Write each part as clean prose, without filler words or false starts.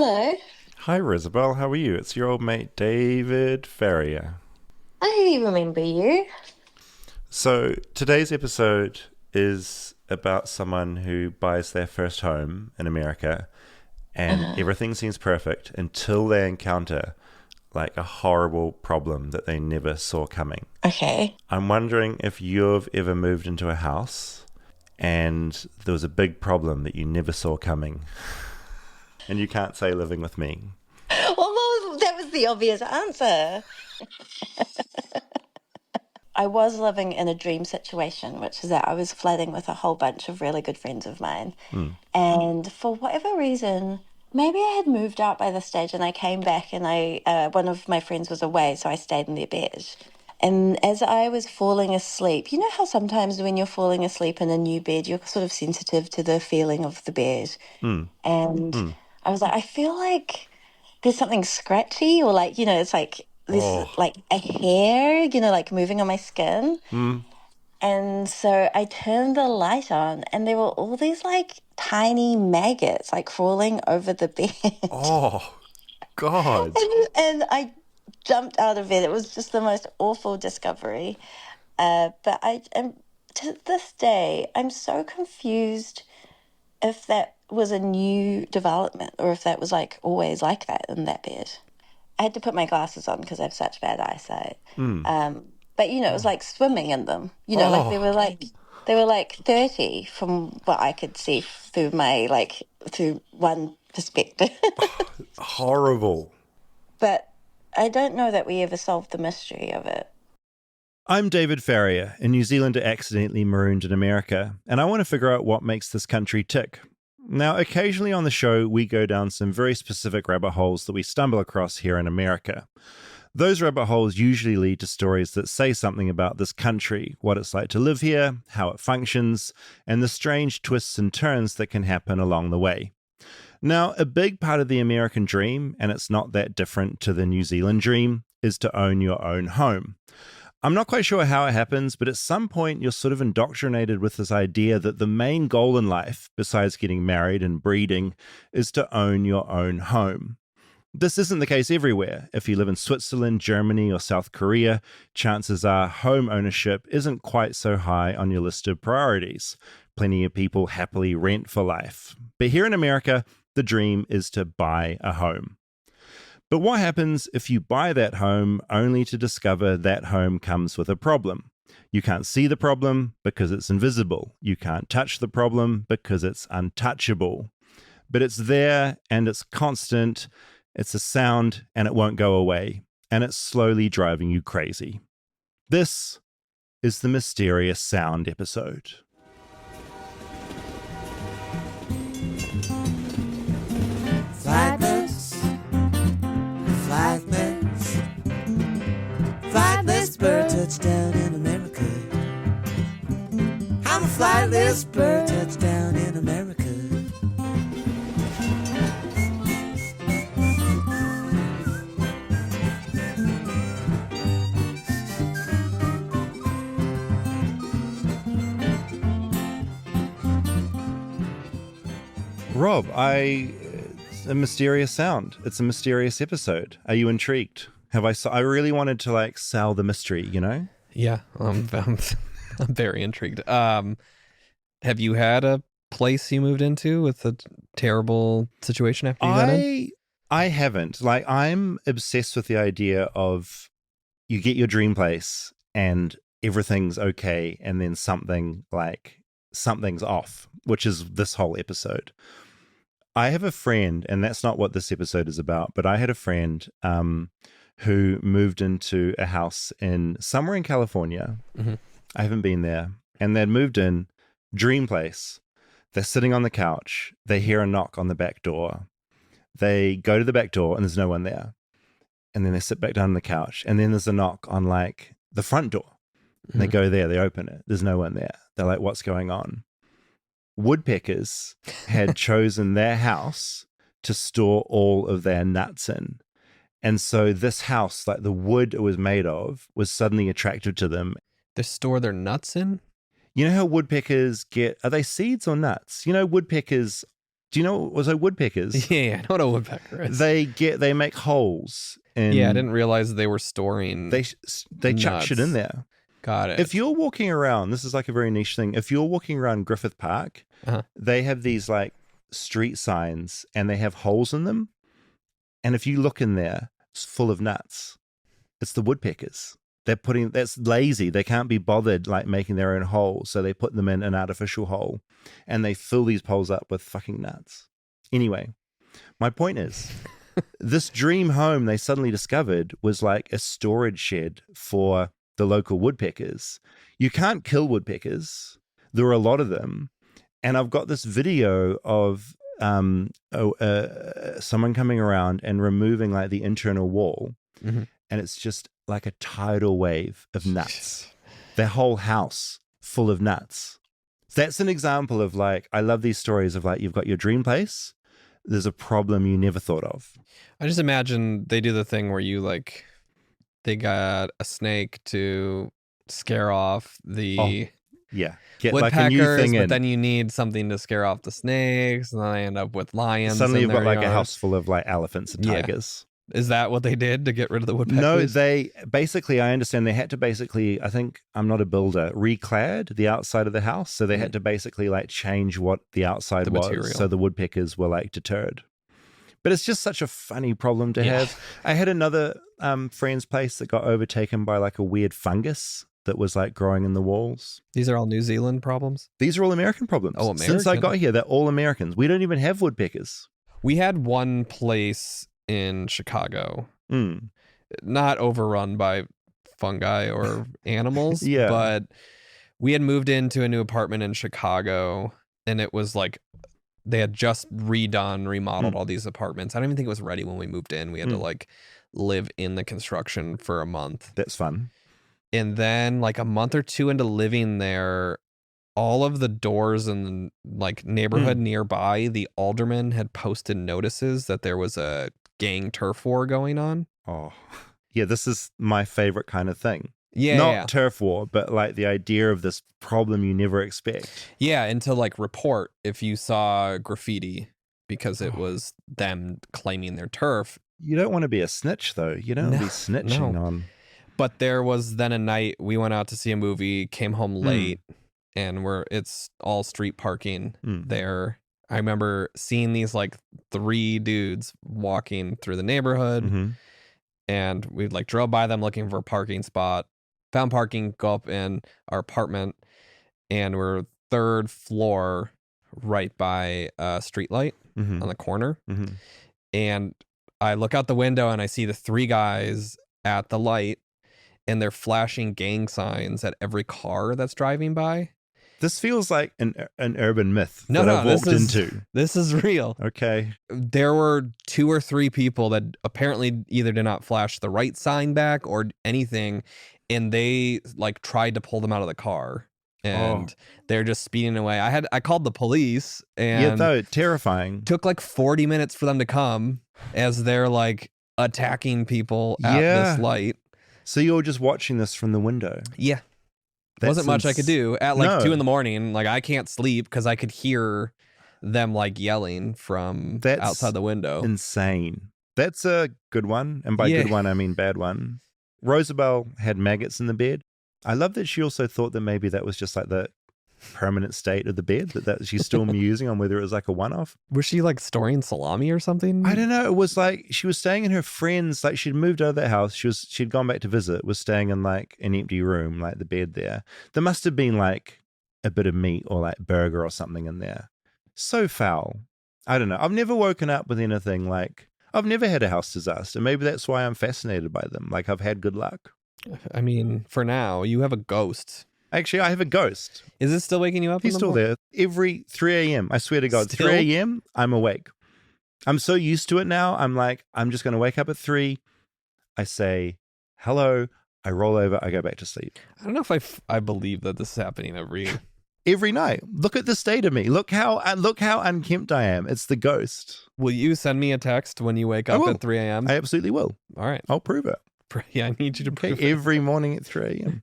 Hello. Hi, Rosabelle. How are you? It's your old mate David Ferrier. I remember you. So, today's episode is about someone who buys their first home in America and Uh, everything seems perfect until they encounter like a horrible problem that they never saw coming. okay. I'm wondering if you've ever moved into a house and there was a big problem that you never saw coming and you can't say living with me. That was the obvious answer. I was living in a dream situation, which is that I was flatting with a whole bunch of really good friends of mine. Hmm. And for whatever reason, maybe I had moved out by this stage and I came back and one of my friends was away, so I stayed in their bed. And as I was falling asleep, you know how sometimes when you're falling asleep in a new bed, you're sort of sensitive to the feeling of the bed. Hmm. And Hmm. I was like, I feel like there's something scratchy or like, it's like this Oh. like a hair, like moving on my skin. Hmm. And so I turned the light on and there were all these like tiny maggots like crawling over the bed. Oh. God. And I jumped out of bed. It was just the most awful discovery. But I am to this day, I'm so confused if that was a new development or if that was like always like that in that bed. I had to put my glasses on because I have such bad eyesight. Hmm. But it was like swimming in them. Like Oh, they were like 30 from what I could see through my like through one perspective. horrible. But I don't know that we ever solved the mystery of it. I'm David Farrier, a New Zealander accidentally marooned in America, and I want to figure out what makes this country tick. Now, occasionally on the show, we go down some very specific rabbit holes that we stumble across here in America. Those rabbit holes usually lead to stories that say something about this country, what it's like to live here, how it functions, and the strange twists and turns that can happen along the way. Now, a big part of the American dream, and it's not that different to the New Zealand dream, is to own your own home. I'm not quite sure how it happens, but at some point you're sort of indoctrinated with this idea that the main goal in life, besides getting married and breeding, is to own your own home. This isn't the case everywhere. If you live in Switzerland, Germany, or South Korea, chances are home ownership isn't quite so high on your list of priorities. Plenty of people happily rent for life. But here in America, the dream is to buy a home. But what happens if you buy that home only to discover that home comes with a problem? You can't see the problem because it's invisible. You can't touch the problem because it's untouchable. But it's there and it's constant. It's a sound and it won't go away. And it's slowly driving you crazy. This is the Mysterious Sound episode. Flightless, flightless, flightless bird touchdown in America. I'm a flightless bird touchdown in America. Rob, it's a mysterious sound. It's a mysterious episode. Are you intrigued? I really wanted to like sell the mystery, you know? Yeah, I'm very intrigued. Have you had a place you moved into with a terrible situation after you got in? I haven't. Like, I'm obsessed with the idea of you get your dream place and everything's okay, and then something's off, which is this whole episode. I have a friend, and that's not what this episode is about, but I had a friend who moved into a house in somewhere in California. Mm-hmm. I haven't been there. And they'd moved in, dream place. They're sitting on the couch. They hear a knock on the back door. They go to the back door and there's no one there. And then they sit back down on the couch. And then there's a knock on like the front door. And they go there, they open it. There's no one there. They're like, what's going on? Woodpeckers had chosen their house to store all of their nuts in. And so this house, like the wood it was made of, was suddenly attractive to them. They store their nuts in? You know how woodpeckers are they seeds or nuts? You know, woodpeckers Do you know what was a woodpeckers? Yeah, I know what a woodpecker is. They make holes. And yeah, I didn't realize they were storing. They chuck shit in nuts. there. Got it. If you're walking around, this is like a very niche thing. If you're walking around Griffith Park, they have these like street signs and they have holes in them. And if you look in there, it's full of nuts. It's the woodpeckers. That's lazy. They can't be bothered like making their own hole. So they put them in an artificial hole and they fill these poles up with fucking nuts. Anyway, my point is this dream home they suddenly discovered was like a storage shed for the local woodpeckers. You can't kill woodpeckers. There are a lot of them. And I've got this video of someone coming around and removing like the internal wall. Mm-hmm. And it's just like a tidal wave of nuts. Their whole house full of nuts. That's an example of like, I love these stories of like, you've got your dream place. There's a problem you never thought of. I just imagine they do the thing where you like, they got a snake to scare off the get woodpeckers, like a new thing in. But then you need something to scare off the snakes, and then I end up with lions. Suddenly you've got like yard. a house full of like elephants and tigers. Is that what they did to get rid of the woodpeckers? No, they basically, I understand they had to basically, I think, I'm not a builder, reclad the outside of the house. So they had to basically like change what the outside was. Material. So the woodpeckers were like deterred. But it's just such a funny problem to have. I had another friend's place that got overtaken by like a weird fungus that was like growing in the walls. These are all New Zealand problems? These are all American problems. Oh, American. Since I got here, they're all Americans. We don't even have woodpeckers. We had one place in Chicago, not overrun by fungi or animals, but we had moved into a new apartment in Chicago, and it was like they had just remodeled all these apartments. I don't even think it was ready when we moved in. We had to like live in the construction for a month. That's fun. And then like a month or two into living there, all of the doors in like neighborhood nearby, the alderman had posted notices that there was a gang turf war going on. Oh, yeah, this is my favorite kind of thing. Yeah, not turf war, but like the idea of this problem you never expect. Yeah, and to like report if you saw graffiti because it was them claiming their turf. You don't want to be a snitch though. You don't want to be snitching on. But there was then a night we went out to see a movie, came home late, and it's all street parking there. I remember seeing these like 3 dudes walking through the neighborhood, and we like drove by them looking for a parking spot, found parking, go up in our apartment, and we're 3rd floor right by a street light on the corner. And I look out the window and I see the 3 guys at the light, and they're flashing gang signs at every car that's driving by. This feels like an urban myth that I've walked into. This is real. Okay. There were 2 or 3 people that apparently either did not flash the right sign back or anything, and they like tried to pull them out of the car, and they're just speeding away. I called the police, and terrifying. Took like 40 minutes for them to come as they're like attacking people at this light. So you're just watching this from the window? Yeah. Wasn't much I could do at like 2 a.m. Like I can't sleep because I could hear them like yelling from outside the window. Insane. That's a good one. And by good one, I mean bad one. Rosabelle had maggots in the bed. I love that she also thought that maybe that was just like the permanent state of the bed that she's still musing on whether it was like a one-off. Was she like storing salami or something? I don't know. It was like she was staying in her friend's, like she'd moved out of that house. She'd gone back to visit, was staying in like an empty room, like the bed there. There must have been like a bit of meat or like burger or something in there. So foul. I don't know. I've never woken up with anything like, I've never had a house disaster. Maybe that's why I'm fascinated by them. Like I've had good luck. I mean, for now, you have a ghost. Actually, I have a ghost. Is it still waking you up? He's still there. Every 3 a.m. I swear to God, Still? 3 a.m. I'm awake. I'm so used to it now. I'm like, I'm just going to wake up at 3. I say, hello. I roll over. I go back to sleep. I don't know if I believe that this is happening every night. Look at the state of me. Look how unkempt I am. It's the ghost. Will you send me a text when you wake up at 3 a.m.? I absolutely will. All right. I'll prove it. Yeah, I need you to prove it. Every morning at 3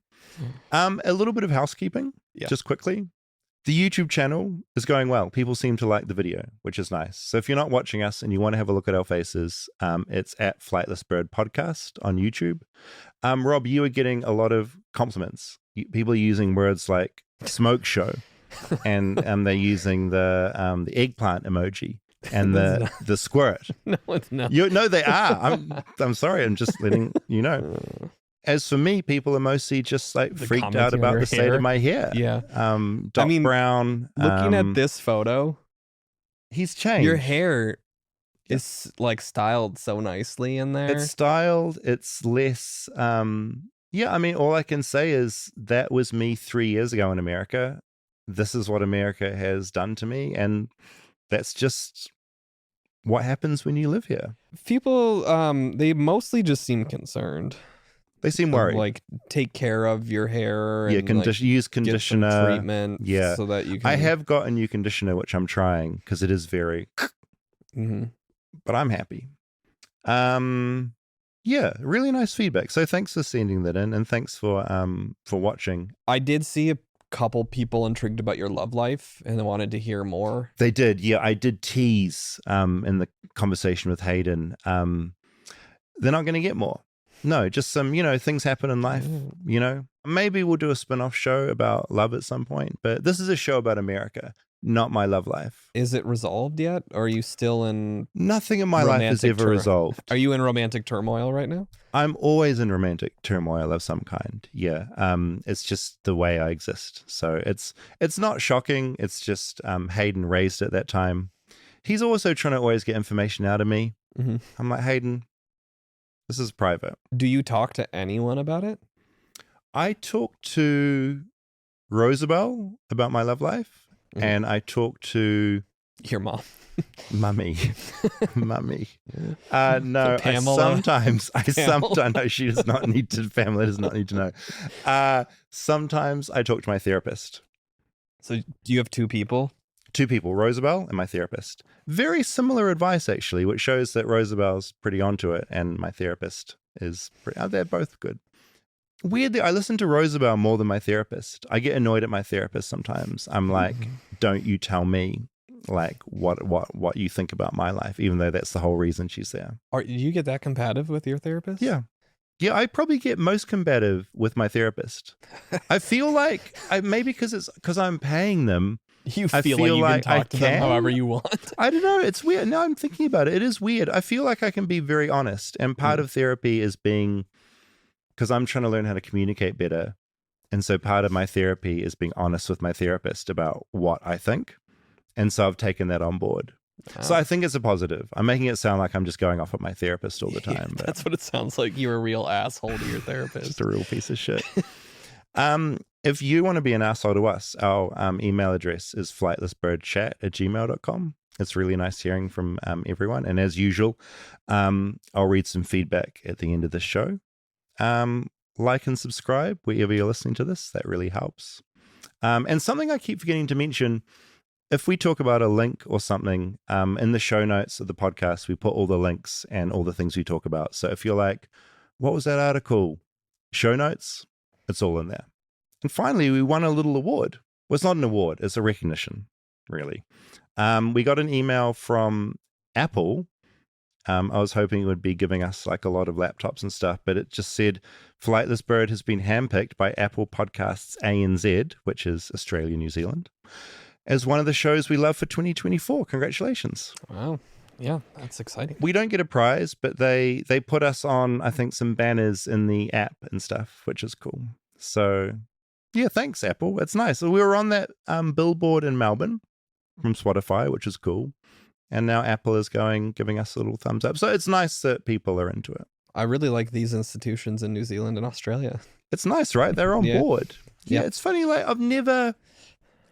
a.m. A little bit of housekeeping, just quickly. The YouTube channel is going well. People seem to like the video, which is nice. So if you're not watching us and you want to have a look at our faces, it's at Flightless Bird Podcast on YouTube. Rob, you are getting a lot of compliments. People are using words like smoke show, and they're using the eggplant emoji and the squirt. No, it's not. No, they are. I'm sorry. I'm just letting you know. As for me, people are mostly just like freaked out about the state of my hair. Yeah. Doc Brown. Looking at this photo, he's changed. your hair is like styled so nicely in there. It's styled. It's less. Yeah, I mean, all I can say is that was me 3 years ago in America. This is what America has done to me. And that's just what happens when you live here. People, they mostly just seem concerned. They seem worried. Like, take care of your hair. Yeah, and use conditioner. Get some treatment. Yeah. So that you can. I have got a new conditioner, which I'm trying because it is very. But I'm happy. Yeah, really nice feedback. So thanks for sending that in, and thanks for watching. I did see a couple people intrigued about your love life and they wanted to hear more. They did. Yeah, I did tease in the conversation with Hayden. They're not going to get more. No, just some, things happen in life, Maybe we'll do a spin-off show about love at some point, but this is a show about America, not my love life. Is it resolved yet? Or are you still in Nothing in my life is ever resolved. Are you in romantic turmoil right now? I'm always in romantic turmoil of some kind. Yeah. It's just the way I exist. So it's not shocking. It's just Hayden raised it that time. He's also trying to always get information out of me. I'm like, Hayden, this is private. Do you talk to anyone about it? I talked to Rosabelle about my love life, and I talked to your mom. Mummy. No, Pamela. No, she does not need to. Pamela does not need to know. Sometimes I talk to my therapist. So do you have two people? Two people, Rosabelle and my therapist. Very similar advice, actually, which shows that Rosabelle's pretty onto it, and my therapist is pretty, they're both good. Weirdly, I listen to Rosabelle more than my therapist. I get annoyed at my therapist sometimes. I'm like, don't you tell me like what you think about my life, even though that's the whole reason she's there. Do you get that combative with your therapist? Yeah, I probably get most combative with my therapist. I feel like maybe because I'm paying them. You feel like you can talk to them however you want. I don't know. It's weird. Now I'm thinking about it. It is weird. I feel like I can be very honest. And part of therapy is because I'm trying to learn how to communicate better. And so part of my therapy is being honest with my therapist about what I think. And so I've taken that on board. Wow. So I think it's a positive. I'm making it sound like I'm just going off at my therapist all the time. Yeah, that's what it sounds like. You're a real asshole to your therapist. Just a real piece of shit. If you want to be an asshole to us, our email address is flightlessbirdchat@gmail.com. It's really nice hearing from everyone. And as usual, I'll read some feedback at the end of the show. Like and subscribe wherever you're listening to this. That really helps. And something I keep forgetting to mention, if we talk about a link or something in the show notes of the podcast, we put all the links and all the things we talk about. So if you're like, what was that article? Show notes, it's all in there. And finally, we won a little award. Well, it's not an award. It's a recognition, really. We got an email from Apple. I was hoping it would be giving us like a lot of laptops and stuff, but it just said Flightless Bird has been handpicked by Apple Podcasts ANZ, which is Australia, New Zealand, as one of the shows we love for 2024. Congratulations. Wow. Yeah, that's exciting. We don't get a prize, but they put us on, I think, some banners in the app and stuff, which is cool. So, yeah, thanks, Apple. It's nice. So we were on that billboard in Melbourne from Spotify, which is cool. And now Apple is giving us a little thumbs up. So it's nice that people are into it. I really like these institutions in New Zealand and Australia. It's nice, right? They're on board. Yeah, it's funny. Like I've never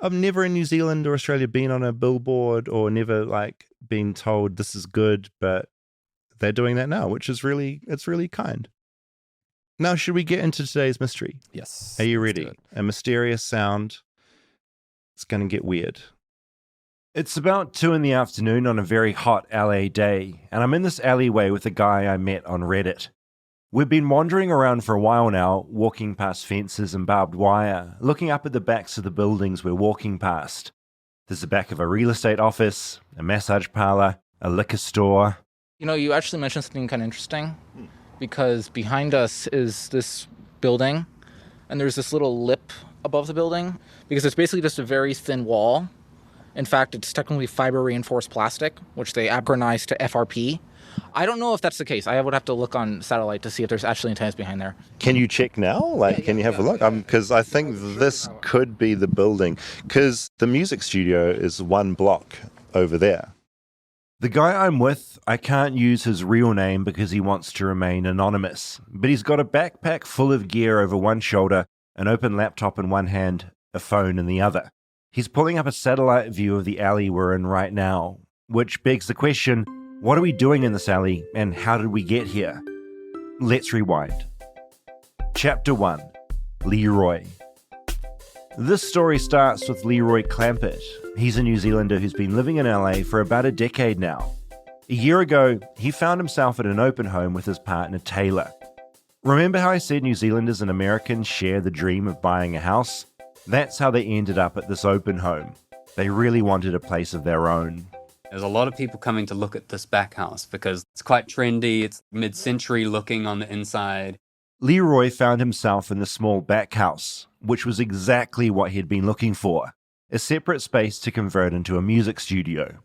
in New Zealand or Australia been on a billboard or never like been told this is good, but they're doing that now, which is it's really kind. Now, should we get into today's mystery? Yes. Are you ready? A mysterious sound. It's going to get weird. It's about 2 p.m. on a very hot LA day, and I'm in this alleyway with a guy I met on Reddit. We've been wandering around for a while now, walking past fences and barbed wire, looking up at the backs of the buildings we're walking past. There's the back of a real estate office, a massage parlor, a liquor store. You know, you actually mentioned something kind of interesting, because behind us is this building, and there's this little lip above the building, because it's basically just a very thin wall. In fact, it's technically fiber reinforced plastic, which they acronize to FRP. I don't know if that's the case. I would have to look on satellite to see if there's actually antennas behind there. Can you check now? Can you have a look? Because I think this could be the building, because the music studio is one block over there. The guy I'm with, I can't use his real name because he wants to remain anonymous, but he's got a backpack full of gear over one shoulder, an open laptop in one hand, a phone in the other. He's pulling up a satellite view of the alley we're in right now, which begs the question, what are we doing in this alley and how did we get here? Let's rewind. Chapter 1. Leroy. This story starts with Leroy Clampett. He's a New Zealander who's been living in LA for about a decade now. A year ago, he found himself at an open home with his partner Taylor. Remember how I said New Zealanders and Americans share the dream of buying a house? That's how they ended up at this open home. They really wanted a place of their own. There's a lot of people coming to look at this back house because it's quite trendy, it's mid-century looking on the inside. Leroy found himself in the small back house, which was exactly what he'd been looking for, a separate space to convert into a music studio.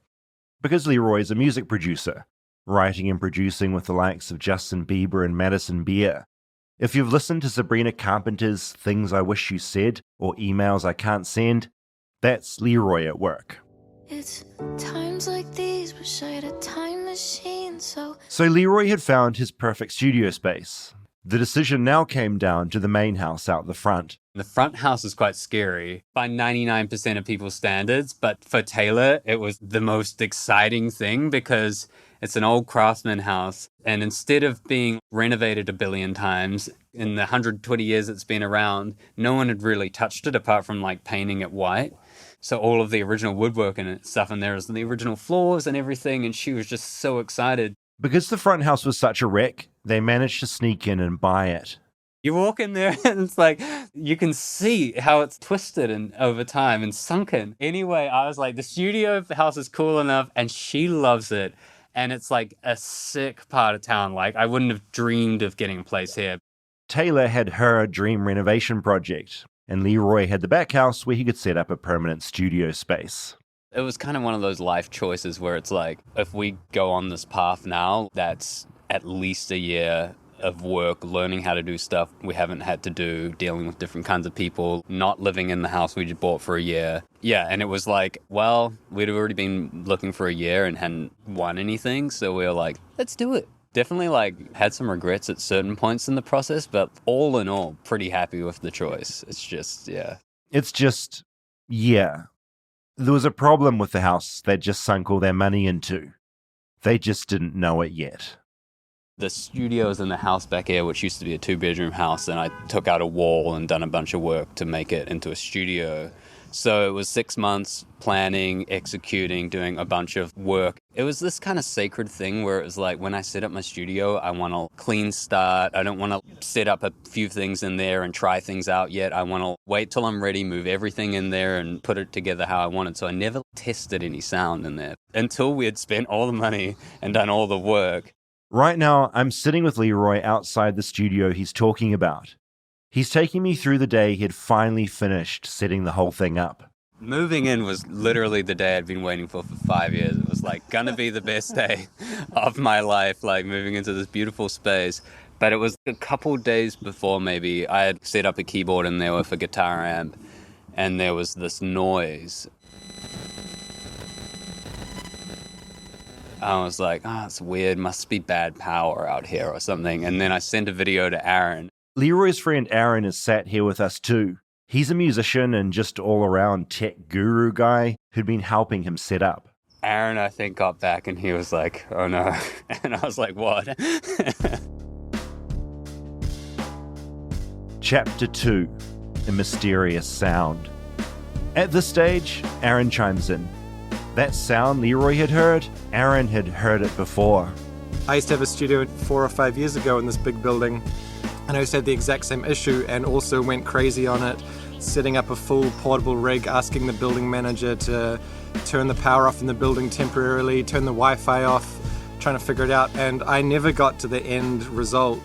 Because Leroy's a music producer, writing and producing with the likes of Justin Bieber and Madison Beer. If you've listened to Sabrina Carpenter's Things I Wish You Said or Emails I Can't Send, that's Leroy at work. It's times like these, wish I had a time machine, so Leroy had found his perfect studio space. The decision now came down to the main house out the front. The front house is quite scary by 99% of people's standards, but for Taylor, it was the most exciting thing because it's an old craftsman house, and instead of being renovated a billion times in the 120 years it's been around, no one had really touched it apart from like painting it white. So all of the original woodwork and stuff in there is the original floors and everything, and she was just so excited. Because the front house was such a wreck, they managed to sneak in and buy it. You walk in there and it's like, you can see how it's twisted and over time and sunken. Anyway, I was like, the studio house is cool enough and she loves it. And it's like a sick part of town. Like I wouldn't have dreamed of getting a place here. Taylor had her dream renovation project, and Leroy had the back house where he could set up a permanent studio space. It was kind of one of those life choices where it's like, if we go on this path now, that's at least a year of work, learning how to do stuff we haven't had to do, dealing with different kinds of people, not living in the house we just bought for a year. Yeah, and it was like, well, we'd already been looking for a year and hadn't won anything, so we were like, let's do it. Definitely like had some regrets at certain points in the process, but all in all, pretty happy with the choice. It's just, yeah. There was a problem with the house they'd just sunk all their money into. They just didn't know it yet. The studio's in the house back here, which used to be a 2-bedroom house, and I took out a wall and done a bunch of work to make it into a studio. So it was 6 months planning, executing, doing a bunch of work. It was this kind of sacred thing where it was like, when I set up my studio, I want a clean start. I don't want to set up a few things in there and try things out yet. I want to wait till I'm ready, move everything in there and put it together how I wanted. So I never tested any sound in there until we had spent all the money and done all the work. Right now, I'm sitting with Leroy outside the studio he's talking about. He's taking me through the day he had finally finished setting the whole thing up. Moving in was literally the day I'd been waiting for 5 years. It was like gonna be the best day of my life, like moving into this beautiful space. But it was a couple days before maybe I had set up a keyboard in there with a guitar amp, and there was this noise. I was like, it's weird, must be bad power out here or something. And then I sent a video to Aaron. Leroy's friend Aaron is sat here with us too. He's a musician and just all-around tech guru guy who'd been helping him set up. Aaron, I think, got back and he was like, oh no. And I was like, what? Chapter 2, A Mysterious Sound. At this stage, Aaron chimes in. That sound Leroy had heard, Aaron had heard it before. I used to have a studio 4 or 5 years ago in this big building, and I just had the exact same issue and also went crazy on it, setting up a full portable rig, asking the building manager to turn the power off in the building temporarily, turn the Wi-Fi off, trying to figure it out, and I never got to the end result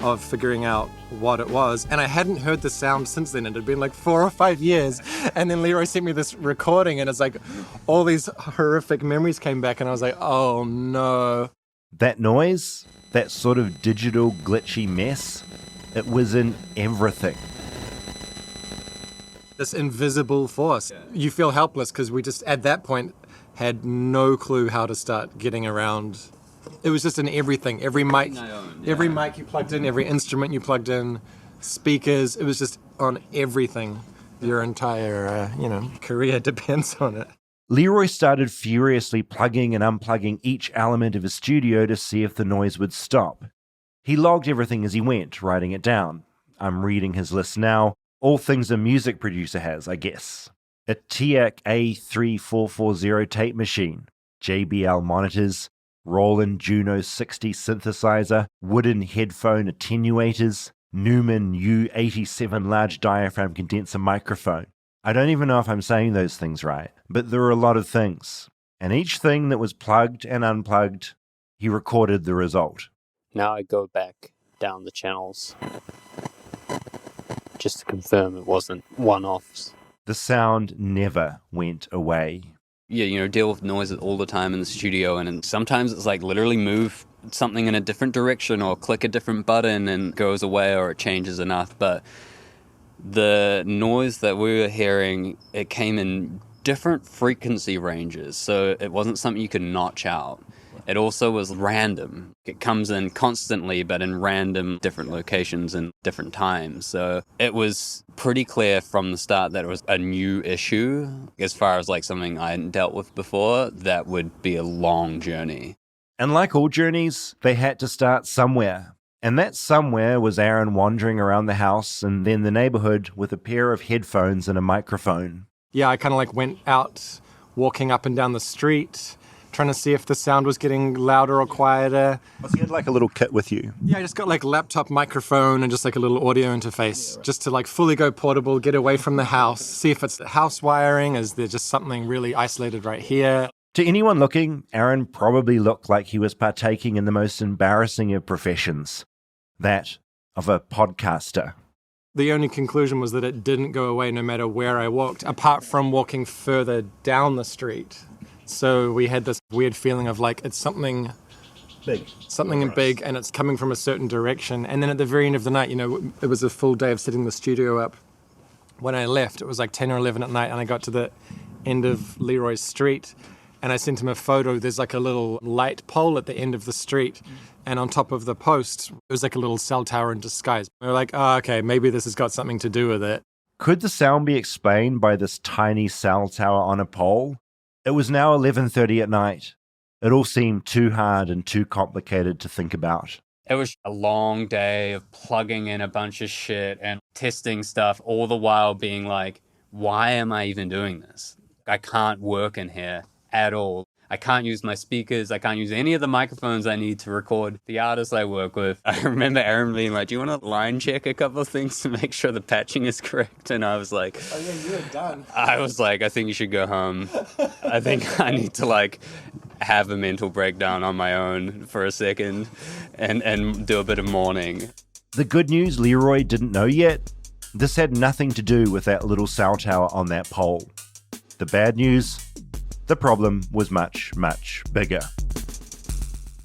of figuring out what it was. And I hadn't heard the sound since then. It had been like 4 or 5 years. And then Leroy sent me this recording, and it's like all these horrific memories came back, and I was like, oh no. That noise, that sort of digital glitchy mess, it was in everything. This invisible force. You feel helpless because we just, at that point, had no clue how to start getting around. It was just in everything. Every mic you plugged in, every instrument you plugged in, speakers, it was just on everything. Your entire, career depends on it. Leroy started furiously plugging and unplugging each element of his studio to see if the noise would stop. He logged everything as he went, writing it down. I'm reading his list now. All things a music producer has, I guess. A TIAC A3440 tape machine, JBL monitors, Roland Juno 60 synthesizer, wooden headphone attenuators, Neumann U87 large diaphragm condenser microphone. I don't even know if I'm saying those things right, but there are a lot of things. And each thing that was plugged and unplugged, he recorded the result. Now I go back down the channels just to confirm it wasn't one-offs. The sound never went away. Yeah, deal with noise all the time in the studio, and sometimes it's like literally move something in a different direction or click a different button and it goes away or it changes enough. But the noise that we were hearing, it came in different frequency ranges, so it wasn't something you could notch out. It also was random. It comes in constantly, but in random different locations and different times. So it was pretty clear from the start that it was a new issue. As far as like something I hadn't dealt with before, that would be a long journey. And like all journeys, they had to start somewhere. And that somewhere was Aaron wandering around the house and then the neighborhood with a pair of headphones and a microphone. Yeah, I kind of like went out, walking up and down the street, trying to see if the sound was getting louder or quieter. So you had like a little kit with you? Yeah, I just got like a laptop microphone and just like a little audio interface, just to like fully go portable, get away from the house, see if it's the house wiring, is there just something really isolated right here. To anyone looking, Aaron probably looked like he was partaking in the most embarrassing of professions, that of a podcaster. The only conclusion was that it didn't go away no matter where I walked, apart from walking further down the street. So we had this weird feeling of like it's something big, and it's coming from a certain direction. And then at the very end of the night, it was a full day of setting the studio up. When I left, it was like 10 or 11 at night, and I got to the end of Leroy's street, and I sent him a photo. There's like a little light pole at the end of the street, and on top of the post, it was like a little cell tower in disguise. We were like, oh, okay, maybe this has got something to do with it. Could the sound be explained by this tiny cell tower on a pole? It was now 11:30 at night. It all seemed too hard and too complicated to think about. It was a long day of plugging in a bunch of shit and testing stuff, all the while being like, why am I even doing this? I can't work in here at all. I can't use my speakers. I can't use any of the microphones I need to record the artists I work with. I remember Aaron being like, do you want to line check a couple of things to make sure the patching is correct? And I was like, oh yeah, you were done. I was like, I think you should go home. I think I need to like have a mental breakdown on my own for a second and do a bit of mourning. The good news Leroy didn't know yet, this had nothing to do with that little cell tower on that pole. The bad news, the problem was much, much bigger.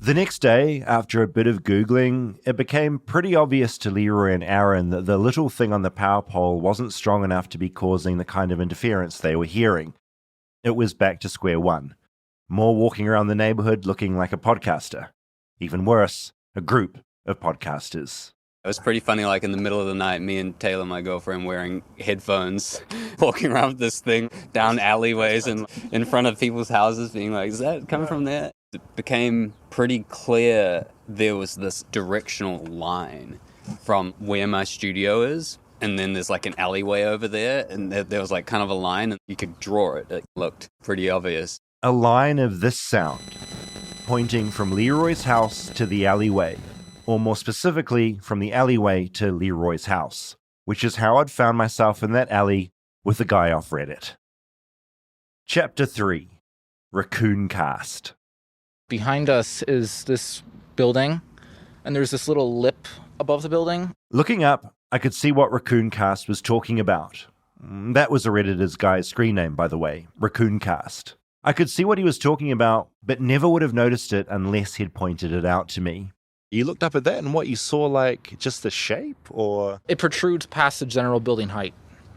The next day, after a bit of Googling, it became pretty obvious to Leroy and Aaron that the little thing on the power pole wasn't strong enough to be causing the kind of interference they were hearing. It was back to square one. More walking around the neighborhood looking like a podcaster. Even worse, a group of podcasters. It was pretty funny, like in the middle of the night, me and Taylor, my girlfriend, wearing headphones, walking around with this thing down alleyways and in front of people's houses, being like, is that coming from there? It became pretty clear there was this directional line from where my studio is, and then there's like an alleyway over there, and there was like kind of a line, and you could draw it. It looked pretty obvious. A line of this sound. pointing from Leroy's house to the alleyway, or more specifically, from the alleyway to Leroy's house, which is how I'd found myself in that alley with a guy off Reddit. Chapter 3. Raccoon Cast. Behind us is this building, and there's this little lip above the building. Looking up, I could see what Raccoon Cast was talking about. That was a Redditor's guy's screen name, by the way, Raccoon Cast. I could see what he was talking about, but never would have noticed it unless he'd pointed it out to me. You looked up at that and what you saw, like just the shape, or? It protrudes past the general building height.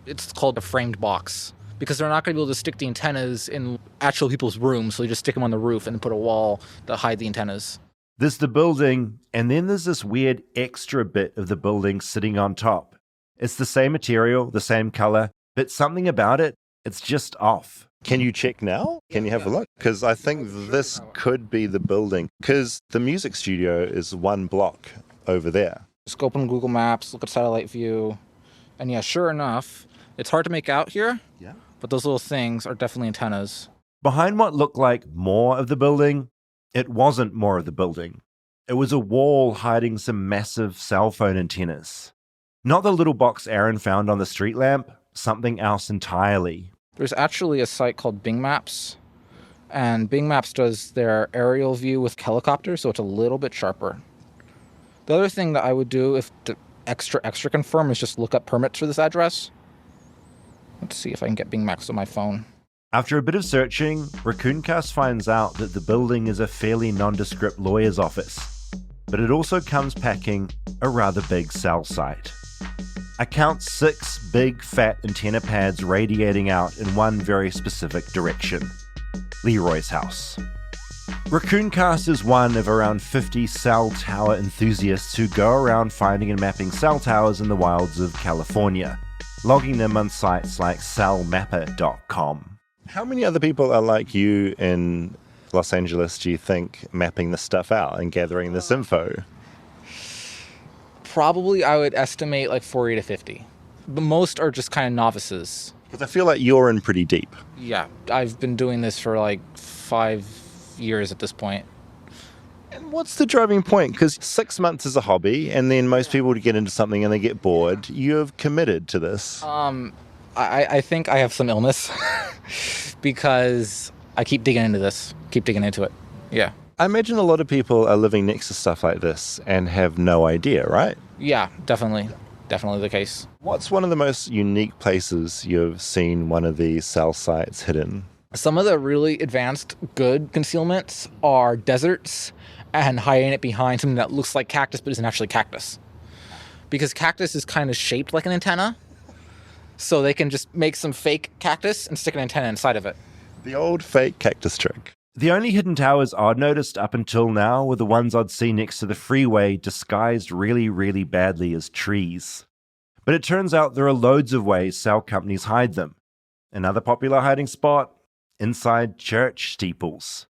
It's called a framed box because they're not going to be able to stick the antennas in actual people's rooms, so they just stick them on the roof and put a wall to hide the antennas. There's the building, and then there's this weird extra bit of the building sitting on top. It's the same material, the same color, but something about it, it's just off. Can you check now? Can you have a look? Because I think this could be the building, because the music studio is one block over there. Just go open Google Maps, look at satellite view, and yeah, sure enough, it's hard to make out here, but those little things are definitely antennas. Behind what looked like more of the building, it wasn't more of the building. It was a wall hiding some massive cell phone antennas. Not the little box Aaron found on the street lamp, something else entirely. There's actually a site called Bing Maps, and Bing Maps does their aerial view with helicopters, so it's a little bit sharper. The other thing that I would do, if to extra confirm, is just look up permits for this address. Let's see if I can get Bing Maps on my phone. After a bit of searching, Raccoon Cast finds out that the building is a fairly nondescript lawyer's office, but it also comes packing a rather big cell site. I count 6 big fat antenna pads radiating out in one very specific direction: Leroy's house. Raccoon Cast is one of around 50 cell tower enthusiasts who go around finding and mapping cell towers in the wilds of California, logging them on sites like cellmapper.com. How many other people are like you in Los Angeles, do you think, mapping this stuff out and gathering this info? Probably I would estimate like 40 to 50. But most are just kind of novices. Because I feel like you're in pretty deep. Yeah, I've been doing this for like 5 years at this point. And what's the driving point? Because 6 months is a hobby, and then most people get into something and they get bored. You've committed to this. I think I have some illness because I keep digging into this, keep digging into it. Yeah. I imagine a lot of people are living next to stuff like this and have no idea, right? Yeah, definitely. Definitely the case. What's one of the most unique places you've seen one of these cell sites hidden? Some of the really advanced good concealments are deserts and hiding it behind something that looks like cactus but isn't actually cactus. Because cactus is kind of shaped like an antenna, so they can just make some fake cactus and stick an antenna inside of it. The old fake cactus trick. The only hidden towers I'd noticed up until now were the ones I'd seen next to the freeway disguised really, really badly as trees. But it turns out there are loads of ways cell companies hide them. Another popular hiding spot? Inside church steeples.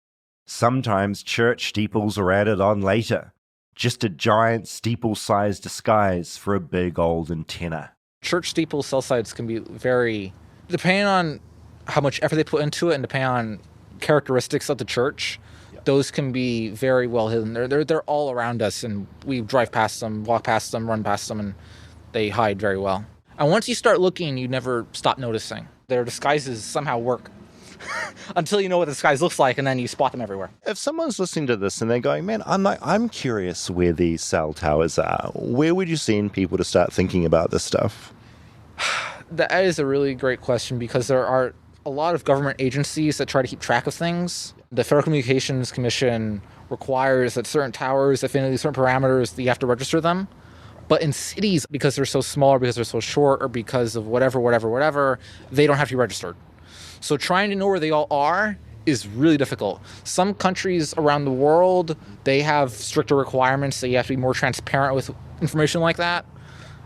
Sometimes church steeples are added on later. Just a giant steeple-sized disguise for a big old antenna. Church steeple cell sites can be very, depending on how much effort they put into it and depending on characteristics of the church, those can be very well hidden. They're all around us, and we drive past them, walk past them, run past them, and they hide very well. And once you start looking, you never stop noticing. Their disguises somehow work until you know what the disguise looks like, and then you spot them everywhere. If someone's listening to this and they're going, man, I'm curious where these cell towers are, where would you send people to start thinking about this stuff? That is a really great question, because there are a lot of government agencies that try to keep track of things. The Federal Communications Commission requires that certain towers, if any certain parameters, that you have to register them. But in cities, because they're so small, or because they're so short, or because of whatever, they don't have to be registered. So trying to know where they all are is really difficult. Some countries around the world, they have stricter requirements that you have to be more transparent with information like that.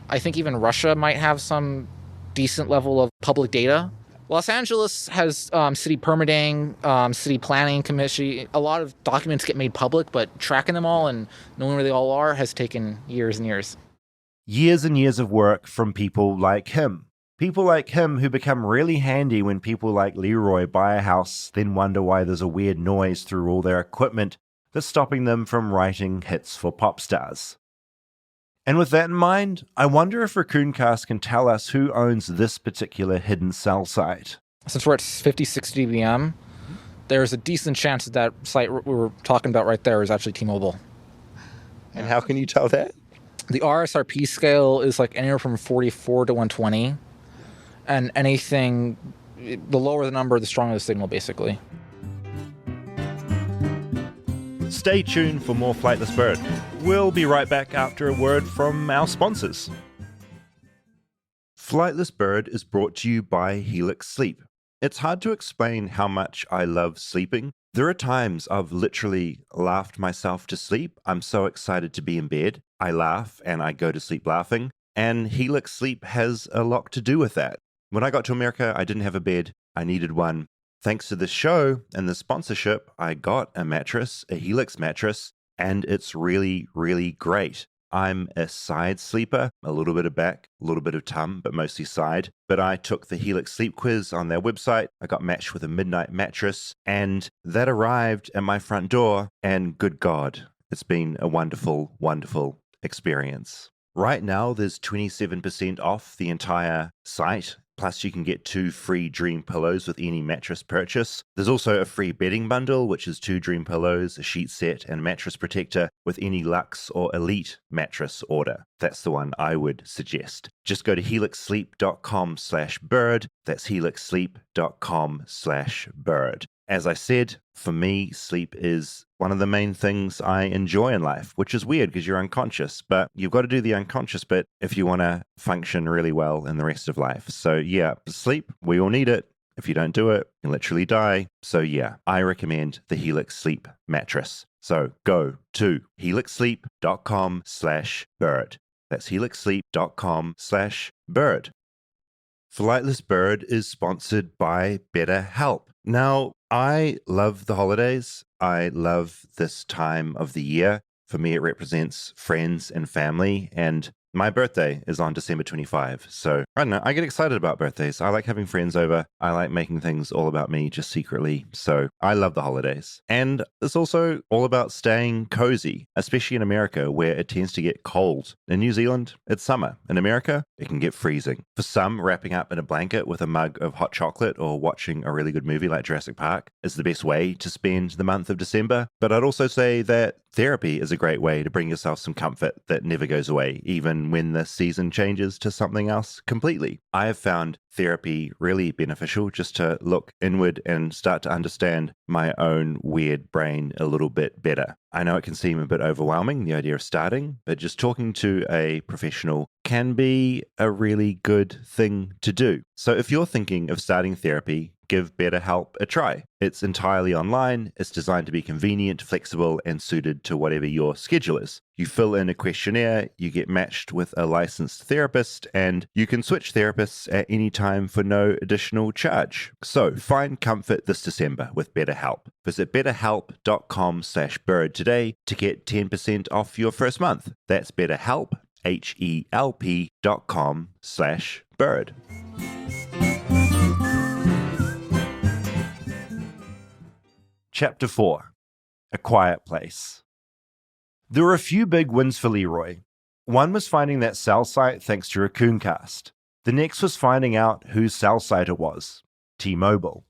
I think even Russia might have some decent level of public data. Los Angeles has city permitting, city planning commission. A lot of documents get made public, but tracking them all and knowing where they all are has taken years and years. Years and years of work from people like him. People like him who become really handy when people like Leroy buy a house, then wonder why there's a weird noise through all their equipment, that's stopping them from writing hits for pop stars. And with that in mind, I wonder if Raccoon-Cast can tell us who owns this particular hidden cell site. Since we're at 50, 60 dBm, there's a decent chance that site we were talking about right there is actually T-Mobile. And how can you tell that? The RSRP scale is like anywhere from 44 to 120. And anything, the lower the number, the stronger the signal, basically. Stay tuned for more Flightless Bird. We'll be right back after a word from our sponsors. Flightless Bird is brought to you by Helix Sleep. It's hard to explain how much I love sleeping. There are times I've literally laughed myself to sleep. I'm so excited to be in bed. I laugh and I go to sleep laughing. And Helix Sleep has a lot to do with that. When I got to America, I didn't have a bed. I needed one. Thanks to this show and the sponsorship, I got a mattress, a Helix mattress, and it's really, really great. I'm a side sleeper, a little bit of back, a little bit of tum, but mostly side. But I took the Helix sleep quiz on their website. I got matched with a midnight mattress, and that arrived at my front door. And good God, it's been a wonderful, wonderful experience. Right now, there's 27% off the entire site. Plus, you can get 2 free Dream pillows with any mattress purchase. There's also a free bedding bundle, which is 2 Dream pillows, a sheet set, and a mattress protector with any Luxe or Elite mattress order. That's the one I would suggest. Just go to helixsleep.com/bird. That's helixsleep.com/bird. As I said, for me, sleep is one of the main things I enjoy in life, which is weird because you're unconscious, but you've got to do the unconscious bit if you want to function really well in the rest of life. So yeah, sleep, we all need it. If you don't do it, you literally die. So yeah, I recommend the Helix Sleep mattress. So go to helixsleep.com/bird. That's helixsleep.com/bird. Flightless Bird is sponsored by BetterHelp. Now, I love the holidays. I love this time of the year. For me, it represents friends and family, and my birthday is on December 25. So, I don't know, I get excited about birthdays. I like having friends over. I like making things all about me just secretly. So, I love the holidays. And it's also all about staying cozy, especially in America where it tends to get cold. In New Zealand, it's summer. In America, it can get freezing. For some, wrapping up in a blanket with a mug of hot chocolate or watching a really good movie like Jurassic Park is the best way to spend the month of December. But I'd also say that therapy is a great way to bring yourself some comfort that never goes away, even when the season changes to something else completely. I have found therapy really beneficial just to look inward and start to understand my own weird brain a little bit better. I know it can seem a bit overwhelming, the idea of starting, but just talking to a professional can be a really good thing to do. So if you're thinking of starting therapy, give BetterHelp a try. It's entirely online, it's designed to be convenient, flexible, and suited to whatever your schedule is. You fill in a questionnaire, you get matched with a licensed therapist, and you can switch therapists at any time for no additional charge. So find comfort this December with BetterHelp. Visit betterhelp.com/bird today to get 10% off your first month. That's BetterHelp, HELP.com/bird. Chapter 4. A Quiet Place. There were a few big wins for Leroy. One was finding that cell site thanks to Raccoon-Cast. The next was finding out whose cell site it was, T-Mobile.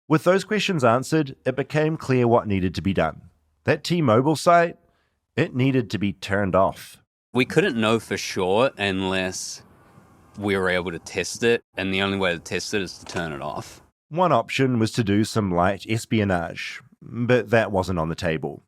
With those questions answered, it became clear what needed to be done. That T-Mobile site, it needed to be turned off. We couldn't know for sure unless we were able to test it, and the only way to test it is to turn it off. One option was to do some light espionage, but that wasn't on the table.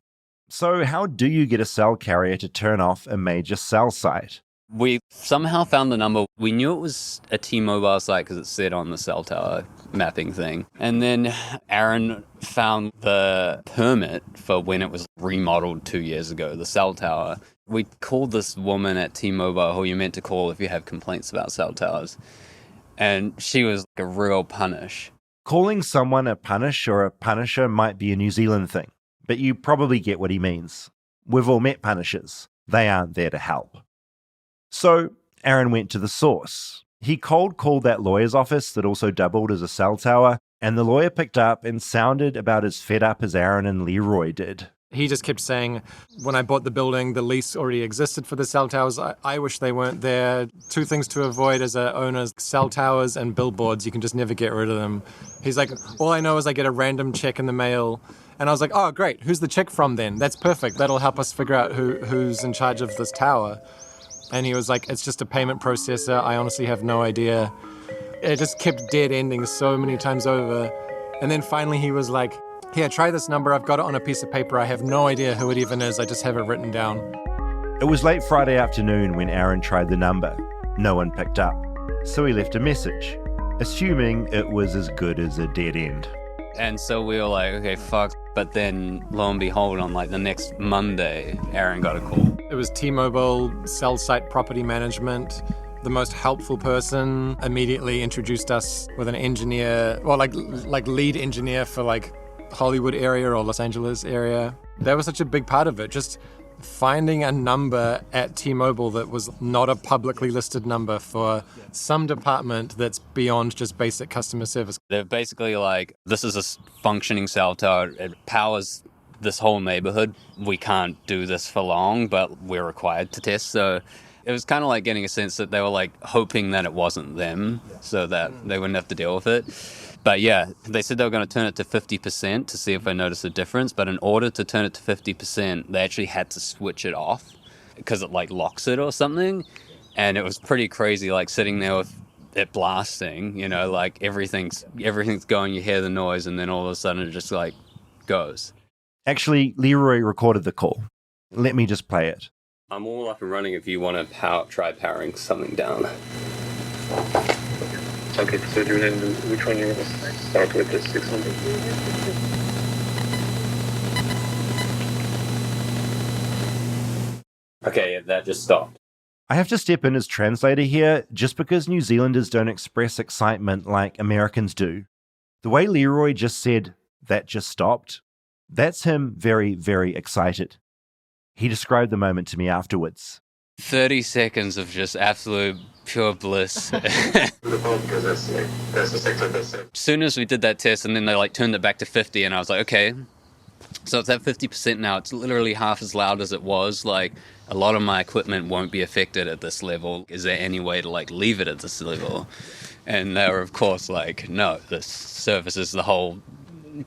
So how do you get a cell carrier to turn off a major cell site? We somehow found the number. We knew it was a T-Mobile site because it said on the cell tower mapping thing. And then Aaron found the permit for when it was remodeled 2 years ago, the cell tower. We called this woman at T-Mobile who you meant to call if you have complaints about cell towers. And she was like a real punish. Calling someone a punish or a punisher might be a New Zealand thing, but you probably get what he means. We've all met punishers. They aren't there to help. So Aaron went to the source. He cold called that lawyer's office that also doubled as a cell tower, and the lawyer picked up and sounded about as fed up as Aaron and Leroy did. He just kept saying, when I bought the building, the lease already existed for the cell towers. I wish they weren't there. 2 things to avoid as an owner: cell towers and billboards. You can just never get rid of them. He's like, all I know is I get a random check in the mail. And I was like, oh, great. Who's the check from then? That's perfect. That'll help us figure out who's in charge of this tower. And he was like, it's just a payment processor. I honestly have no idea. It just kept dead ending so many times over. And then finally he was like, here, try this number. I've got it on a piece of paper. I have no idea who it even is. I just have it written down. It was late Friday afternoon when Aaron tried the number. No one picked up. So he left a message, assuming it was as good as a dead end. And so we were like, okay, fuck. But then, lo and behold, on like the next Monday, Aaron got a call. It was T-Mobile cell site property management. The most helpful person immediately introduced us with an engineer, well, like lead engineer for like Hollywood area or Los Angeles area. That was such a big part of it. Just finding a number at T-Mobile that was not a publicly listed number for some department that's beyond just basic customer service. They're basically like, this is a functioning cell tower. It powers this whole neighborhood. We can't do this for long, but we're required to test. So it was kind of like getting a sense that they were like hoping that it wasn't them so that they wouldn't have to deal with it. But yeah, they said they were going to turn it to 50% to see if I noticed a difference. But in order to turn it to 50%, they actually had to switch it off because it like locks it or something. And it was pretty crazy, like sitting there with it blasting, you know, like everything's going, you hear the noise, and then all of a sudden it just like goes. Actually, Leroy recorded the call. Let me just play it. I'm all up and running if you want to try powering something down. Okay, so do you know which one you're going to start with, the 600? Okay, yeah, that just stopped. I have to step in as translator here just because New Zealanders don't express excitement like Americans do. The way Leroy just said, that just stopped, that's him very, very excited. He described the moment to me afterwards. 30 seconds of just absolute pure bliss. As soon as we did that test and then they like turned it back to 50 and I was like, okay, so it's at 50% now. It's literally half as loud as it was. Like a lot of my equipment won't be affected at this level. Is there any way to like leave it at this level? And they were of course like, no, this services the whole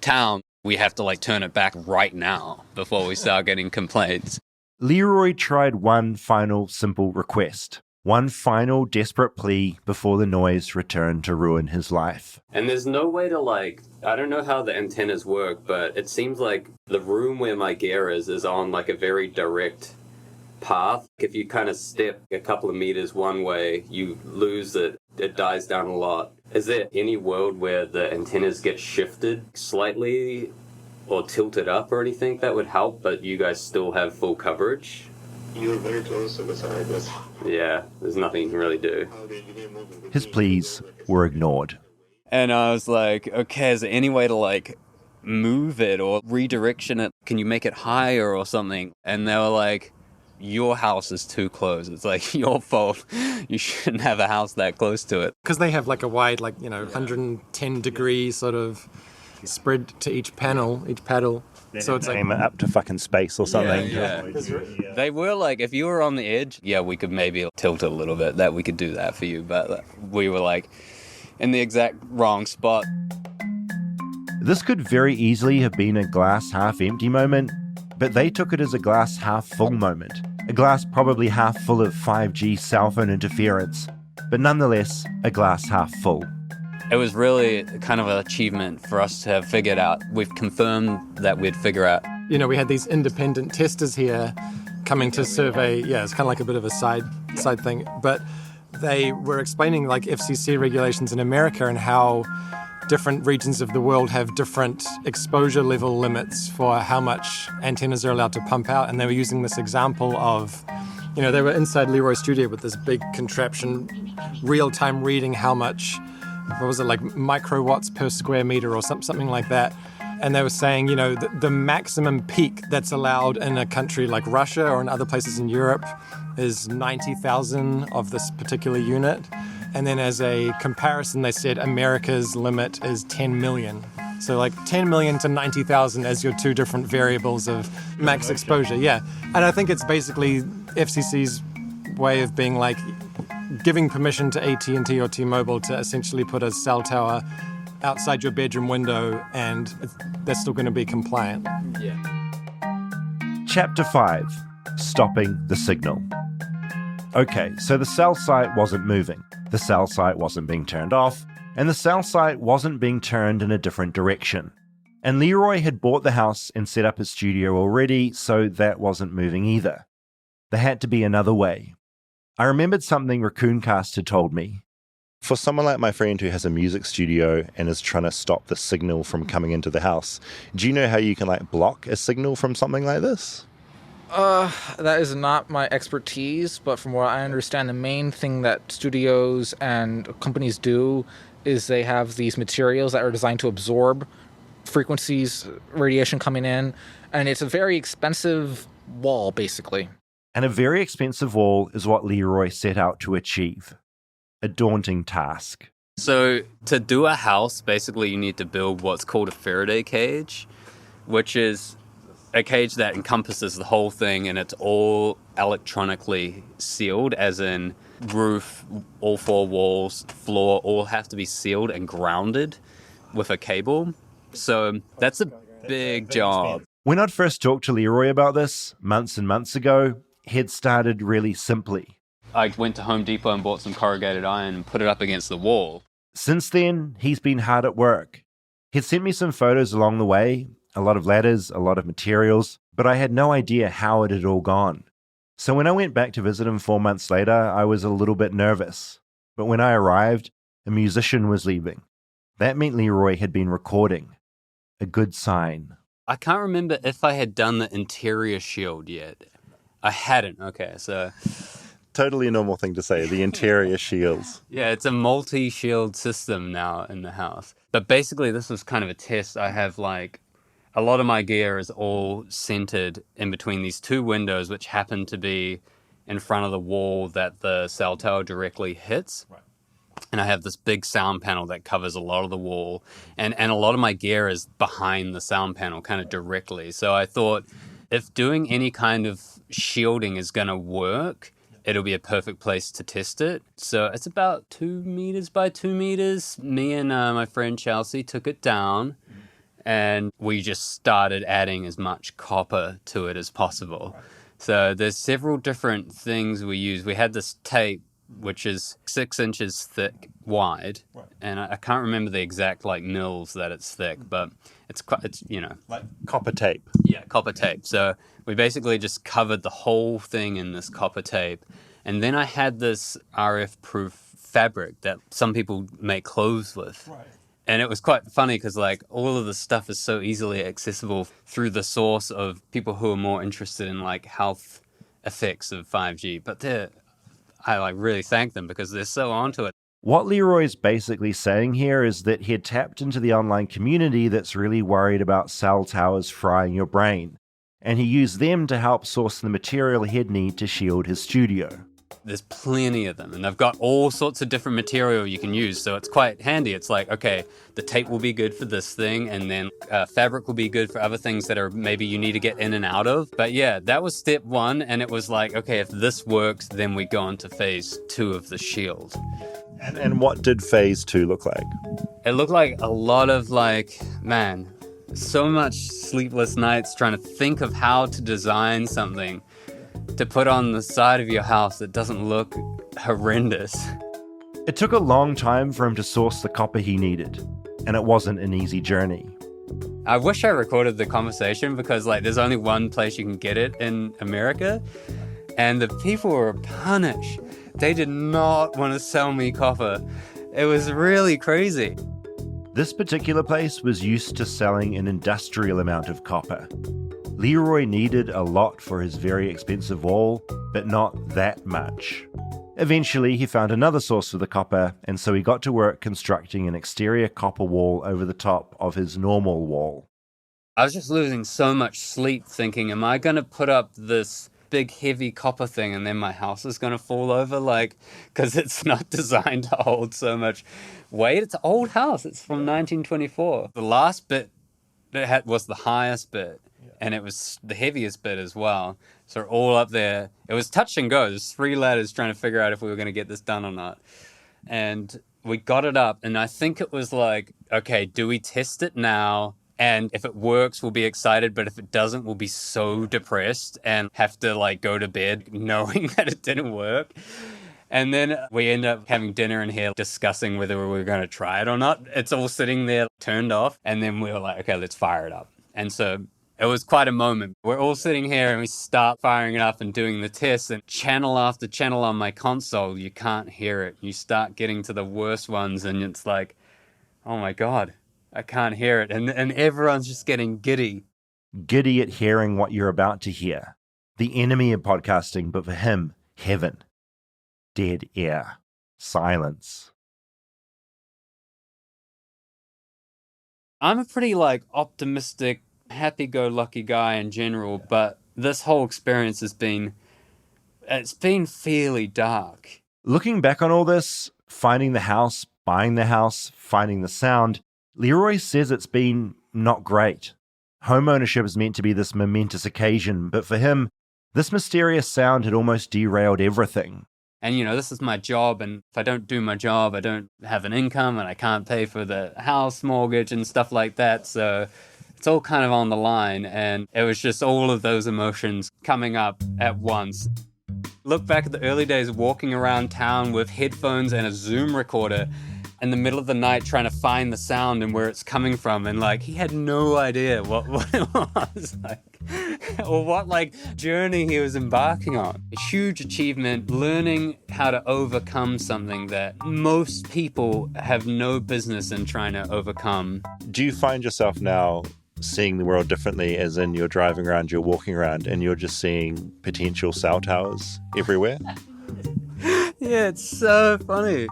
town. We have to like turn it back right now before we start getting complaints. Leroy tried one final simple request, one final desperate plea before the noise returned to ruin his life. And there's no way to like, I don't know how the antennas work, but it seems like the room where my gear is on like a very direct path. If you kind of step a couple of meters one way, you lose it. It dies down a lot. Is there any world where the antennas get shifted slightly or tilted up or anything that would help, but you guys still have full coverage? You're very close to the side. Yeah, there's nothing you can really do. His pleas were ignored. And I was like, okay, is there any way to like move it or redirection it? Can you make it higher or something? And they were like, your house is too close. It's like your fault. You shouldn't have a house that close to it. Because they have like a wide, like, 110 degree sort of spread to each paddle. So it's like aim it up to fucking space or something. Yeah. They were like, if you were on the edge, yeah, we could maybe tilt it a little bit. That we could do that for you, but we were like in the exact wrong spot. This could very easily have been a glass half empty moment, but they took it as a glass half full moment. A glass probably half full of 5G cell phone interference, but nonetheless, a glass half full. It was really kind of an achievement for us to have figured out. We've confirmed that we'd figure out. We had these independent testers here coming to survey. Yeah, it's kind of like a bit of a side thing. But they were explaining like FCC regulations in America and how different regions of the world have different exposure level limits for how much antennas are allowed to pump out. And they were using this example of, they were inside Leroy's studio with this big contraption, real-time reading how much, what was it, like microwatts per square meter or something like that. And they were saying, the maximum peak that's allowed in a country like Russia or in other places in Europe is 90,000 of this particular unit. And then as a comparison, they said America's limit is 10 million. So like 10 million to 90,000 as your two different variables of max exposure. Yeah. And I think it's basically FCC's way of being like giving permission to AT&T or T-Mobile to essentially put a cell tower outside your bedroom window, and they're still going to be compliant. Yeah. Chapter 5, Stopping the Signal. Okay, so the cell site wasn't moving, the cell site wasn't being turned off, and the cell site wasn't being turned in a different direction. And Leroy had bought the house and set up his studio already, so that wasn't moving either. There had to be another way. I remembered something Raccooncast had told me. For someone like my friend who has a music studio and is trying to stop the signal from coming into the house, do you know how you can block a signal from something like this? That is not my expertise, but from what I understand, the main thing that studios and companies do is they have these materials that are designed to absorb frequencies, radiation coming in, and it's a very expensive wall, basically. And a very expensive wall is what Leroy set out to achieve. A daunting task. So to do a house, basically you need to build what's called a Faraday cage, which is a cage that encompasses the whole thing, and it's all electronically sealed, as in roof, all four walls, floor, all have to be sealed and grounded with a cable. So that's a big job. When I'd first talked to Leroy about this, months and months ago, he'd started really simply. I went to Home Depot and bought some corrugated iron and put it up against the wall. Since then, he's been hard at work. He'd sent me some photos along the way, a lot of ladders, a lot of materials, but I had no idea how it had all gone. So when I went back to visit him 4 months later, I was a little bit nervous. But when I arrived, a musician was leaving. That meant Leroy had been recording. A good sign. I can't remember if I had done the interior shield yet. I hadn't. Okay, so... Totally a normal thing to say, the interior shields. Yeah, it's a multi-shield system now in the house. But basically, this was kind of a test. I have a lot of my gear is all centered in between these two windows, which happen to be in front of the wall that the cell tower directly hits. Right. And I have this big sound panel that covers a lot of the wall. And a lot of my gear is behind the sound panel, kind of directly. So I thought, if doing any kind of shielding is going to work, it'll be a perfect place to test it. So it's about 2 meters by 2 meters. Me and my friend Chelsea took it down, and we just started adding as much copper to it as possible. Right. So there's several different things we use. We had this tape, which is 6 inches thick wide, right. And I can't remember the exact mils that it's thick, but it's like copper tape. Yeah, copper tape. So we basically just covered the whole thing in this copper tape, and then I had this RF-proof fabric that some people make clothes with. Right. And it was quite funny because all of the stuff is so easily accessible through the source of people who are more interested in health effects of 5G. But I really thank them because they're so onto it. What Leroy's basically saying here is that he had tapped into the online community that's really worried about cell towers frying your brain, and he used them to help source the material he'd need to shield his studio. There's plenty of them, and they've got all sorts of different material you can use, so it's quite handy. It's okay, the tape will be good for this thing, and then fabric will be good for other things that are maybe you need to get in and out of. But yeah, that was step one, and it was okay, if this works, then we go on to phase 2 of the shield. And what did phase 2 look like? It looked like a lot of so much sleepless nights trying to think of how to design something to put on the side of your house that doesn't look horrendous. It took a long time for him to source the copper he needed, and it wasn't an easy journey. I wish I recorded the conversation because there's only one place you can get it in America, and the people were punished. They did not want to sell me copper. It was really crazy. This particular place was used to selling an industrial amount of copper. Leroy needed a lot for his very expensive wall, but not that much. Eventually, he found another source for the copper, and so he got to work constructing an exterior copper wall over the top of his normal wall. I was just losing so much sleep thinking, am I going to put up this big heavy copper thing and then my house is going to fall over, like, because it's not designed to hold so much weight. It's an old house. It's from 1924. The last bit that was the highest bit, and it was the heaviest bit as well. So all up there, it was touch and go. There's 3 ladders trying to figure out if we were going to get this done or not. And we got it up, and I think it was like, okay, do we test it now? And if it works, we'll be excited. But if it doesn't, we'll be so depressed and have to like go to bed knowing that it didn't work. And then we end up having dinner in here discussing whether we were going to try it or not. It's all sitting there turned off. And then we were like, okay, let's fire it up. And so it was quite a moment. We're all sitting here and we start firing it up and doing the tests, and channel after channel on my console, you can't hear it. You start getting to the worst ones and it's like, oh my God, I can't hear it. And everyone's just getting giddy. Giddy at hearing what you're about to hear. The enemy of podcasting, but for him, heaven. Dead air. Silence. I'm a pretty like optimistic, happy-go-lucky guy in general, but this whole experience it's been fairly dark. Looking back on all this, finding the house, buying the house, finding the sound, Leroy says it's been not great. Home ownership is meant to be this momentous occasion, but for him, this mysterious sound had almost derailed everything. And, you know, this is my job, and if I don't do my job, I don't have an income, and I can't pay for the house mortgage and stuff like that, so it's all kind of on the line, and it was just all of those emotions coming up at once. Look back at the early days walking around town with headphones and a Zoom recorder in the middle of the night trying to find the sound and where it's coming from, and like he had no idea what it was like or what like journey he was embarking on. A huge achievement, learning how to overcome something that most people have no business in trying to overcome. Do you find yourself now seeing the world differently, as in you're driving around, you're walking around, and you're just seeing potential cell towers everywhere? Yeah, it's so funny.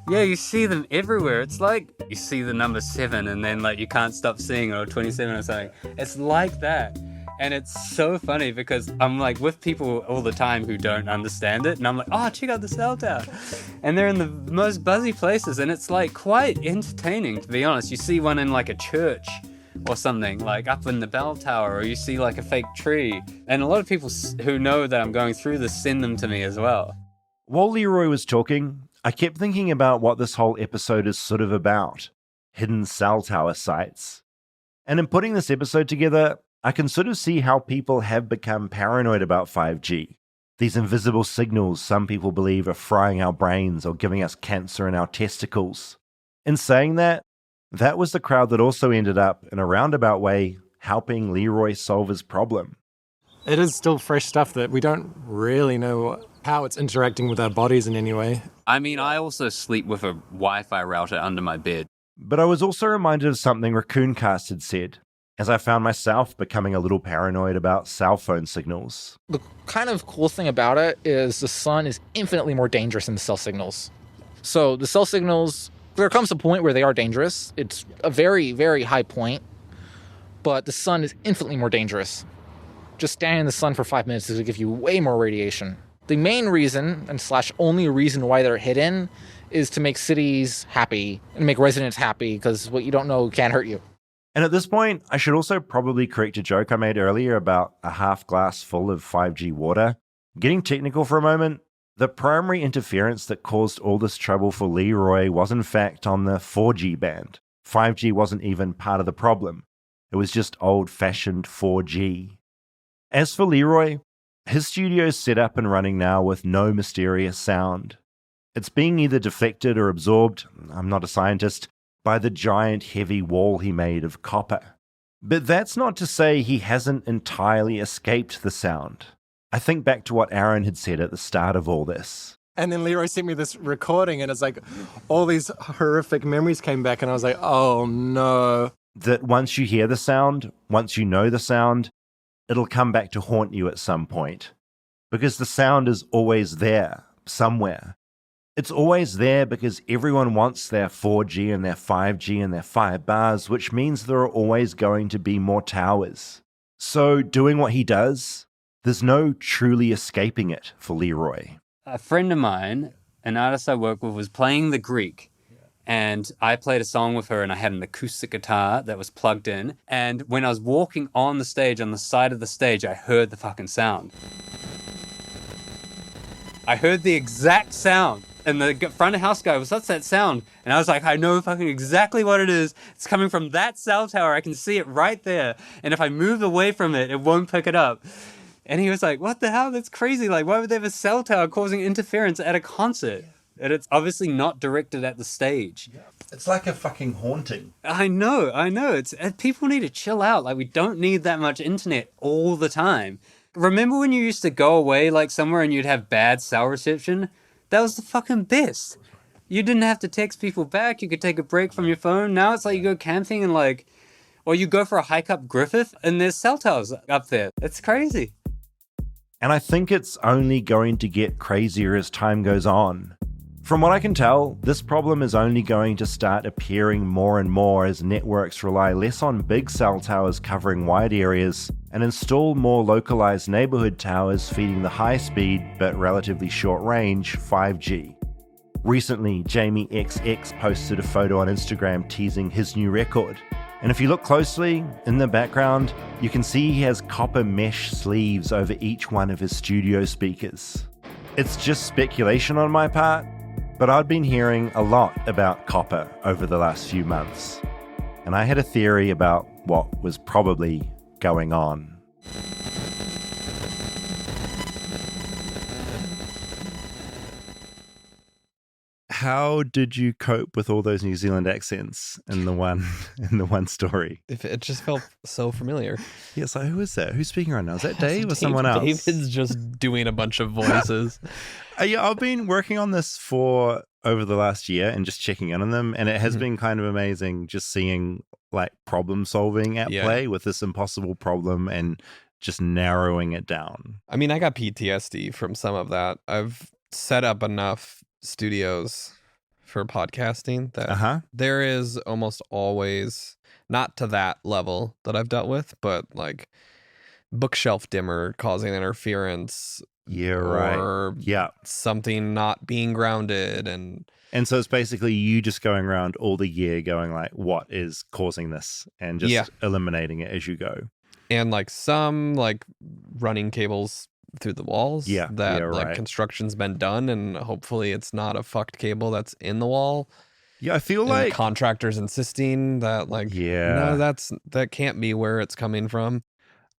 Yeah, you see them everywhere. It's like you see the number 7 and then like you can't stop seeing it, or 27 or something. It's like that. And it's so funny because I'm like with people all the time who don't understand it. And I'm like, oh, check out the cell tower. And they're in the most buzzy places. And it's like quite entertaining, to be honest. You see one in like a church or something, like up in the bell tower, or you see like a fake tree. And a lot of people who know that I'm going through this send them to me as well. While Leroy was talking, I kept thinking about what this whole episode is sort of about. Hidden cell tower sites. And in putting this episode together, I can sort of see how people have become paranoid about 5G. These invisible signals some people believe are frying our brains or giving us cancer in our testicles. In saying that, that was the crowd that also ended up, in a roundabout way, helping Leroy solve his problem. It is still fresh stuff that we don't really know how it's interacting with our bodies in any way. I mean, I also sleep with a Wi-Fi router under my bed. But I was also reminded of something Raccooncast had said, as I found myself becoming a little paranoid about cell phone signals. The kind of cool thing about it is the sun is infinitely more dangerous than the cell signals. So the cell signals, there comes a point where they are dangerous. It's a very, very high point, but the sun is infinitely more dangerous. Just standing in the sun for 5 minutes is going to give you way more radiation. The main reason, and / only reason why they're hidden, is to make cities happy and make residents happy, because what you don't know can't hurt you. And at this point, I should also probably correct a joke I made earlier about a half glass full of 5G water. Getting technical for a moment, the primary interference that caused all this trouble for Leroy was in fact on the 4G band. 5G wasn't even part of the problem. It was just old-fashioned 4G. As for Leroy, his studio's set up and running now with no mysterious sound. It's being either deflected or absorbed, I'm not a scientist, by the giant heavy wall he made of copper. But that's not to say he hasn't entirely escaped the sound. I think back to what Aaron had said at the start of all this. And then Leroy sent me this recording, and it's like all these horrific memories came back, and I was like, oh no. That once you hear the sound, once you know the sound, it'll come back to haunt you at some point. Because the sound is always there, somewhere. It's always there because everyone wants their 4G and their 5G and their 5 bars, which means there are always going to be more towers. So doing what he does, There's no truly escaping it for Leroy. A friend of mine, an artist I work with, was playing the Greek. And I played a song with her, and I had an acoustic guitar that was plugged in. And when I was walking on the stage, on the side of the stage, I heard the fucking sound. I heard the exact sound. And the front of house guy was, "What's that sound?" And I was like, "I know fucking exactly what it is. It's coming from that cell tower. I can see it right there. And if I move away from it, it won't pick it up." And he was like, "What the hell? That's crazy. Like, why would they have a cell tower causing interference at a concert?" And it's obviously not directed at the stage. It's like a fucking haunting. I know. It's people need to chill out. Like, we don't need that much internet all the time. Remember when you used to go away like somewhere and you'd have bad cell reception? That was the fucking best. You didn't have to text people back. You could take a break from your phone. Now it's like you go camping and like, or you go for a hike up Griffith and there's cell towers up there. It's crazy. And I think it's only going to get crazier as time goes on. From what I can tell, this problem is only going to start appearing more and more as networks rely less on big cell towers covering wide areas and install more localized neighborhood towers feeding the high-speed but relatively short-range 5G. Recently, Jamie XX posted a photo on Instagram teasing his new record. And if you look closely, in the background, you can see he has copper mesh sleeves over each one of his studio speakers. It's just speculation on my part, but I'd been hearing a lot about copper over the last few months, and I had a theory about what was probably going on. How did you cope with all those New Zealand accents in the one story? If it just felt so familiar. Yeah, so who is that? Who's speaking right now? Is that Dave or someone else? David's just doing a bunch of voices. Yeah, I've been working on this for over the last year and just checking in on them, and it has been kind of amazing just seeing like problem solving at play with this impossible problem and just narrowing it down. I mean, I got PTSD from some of that. I've set up enough studios for podcasting that there is almost always, not to that level that I've dealt with, but like bookshelf dimmer causing interference. Yeah, right. Or something not being grounded. And so it's basically you just going around all the year going like, what is causing this? And just eliminating it as you go. And like some like running cables through the walls that construction's been done, and hopefully it's not a fucked cable that's in the wall. Yeah, I feel and like contractors insisting that like, no, that can't be where it's coming from.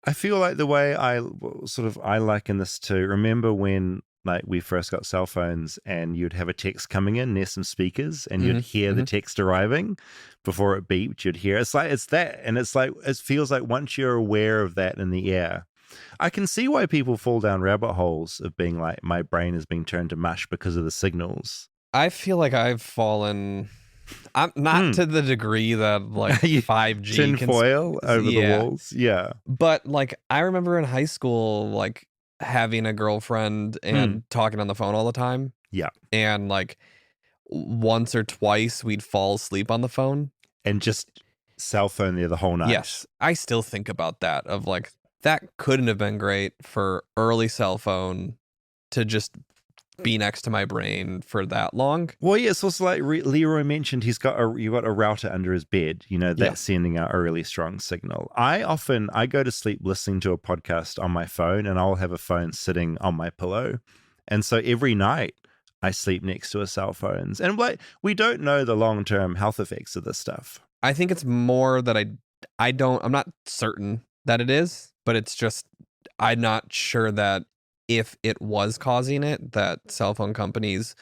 I feel like the way I liken this to, remember when like we first got cell phones and you'd have a text coming in near some speakers and you'd hear the text arriving before it beeped, you'd hear it's that, and it's like it feels like once you're aware of that in the air, I can see why people fall down rabbit holes of being like, my brain is being turned to mush because of the signals. I feel like I've fallen, I'm not to the degree that like 5G tinfoil over the walls. Yeah. But like I remember in high school, like having a girlfriend and talking on the phone all the time. Yeah. And like once or twice we'd fall asleep on the phone. And just cell phone there the whole night. Yes. I still think about that of like, that couldn't have been great for early cell phone to just be next to my brain for that long. Well, yeah, it's also like Leroy mentioned, you got a router under his bed, that's sending out a really strong signal. I go to sleep listening to a podcast on my phone, and I'll have a phone sitting on my pillow. And so every night I sleep next to a cell phone. And like, we don't know the long-term health effects of this stuff. I think it's more that I'm not certain that it is, but it's just, I'm not sure that if it was causing it, that cell phone companies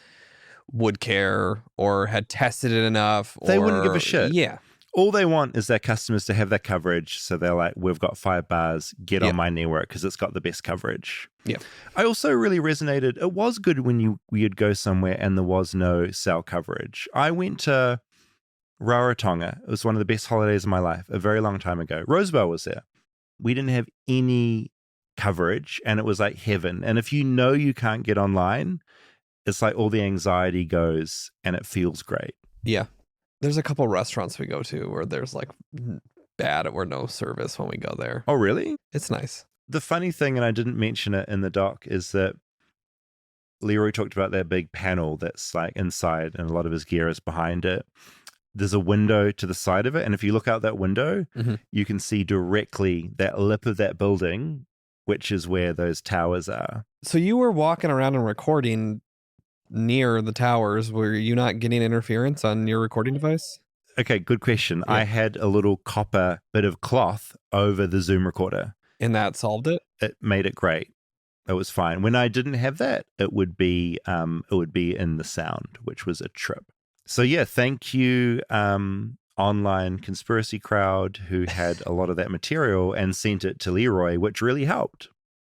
would care or had tested it enough. They wouldn't give a shit. Yeah. All they want is their customers to have that coverage. So they're like, we've got 5 bars, get on my network because it's got the best coverage. Yeah. I also really resonated. It was good when you'd go somewhere and there was no cell coverage. I went to Rarotonga. It was one of the best holidays of my life a very long time ago. Rosebell was there. We didn't have any coverage and it was like heaven. And if you can't get online, it's like all the anxiety goes and it feels great. Yeah. There's a couple restaurants we go to where there's like bad or no service when we go there. Oh, really? It's nice. The funny thing, and I didn't mention it in the doc, is that Leroy talked about that big panel that's like inside and a lot of his gear is behind it. There's a window to the side of it. And if you look out that window, you can see directly that lip of that building, which is where those towers are. So you were walking around and recording near the towers. Were you not getting interference on your recording device? Okay, good question. Yeah. I had a little copper bit of cloth over the Zoom recorder. And that solved it? It made it great. It was fine. When I didn't have that, it would be in the sound, which was a trip. So yeah, thank you, online conspiracy crowd who had a lot of that material and sent it to Leroy, which really helped.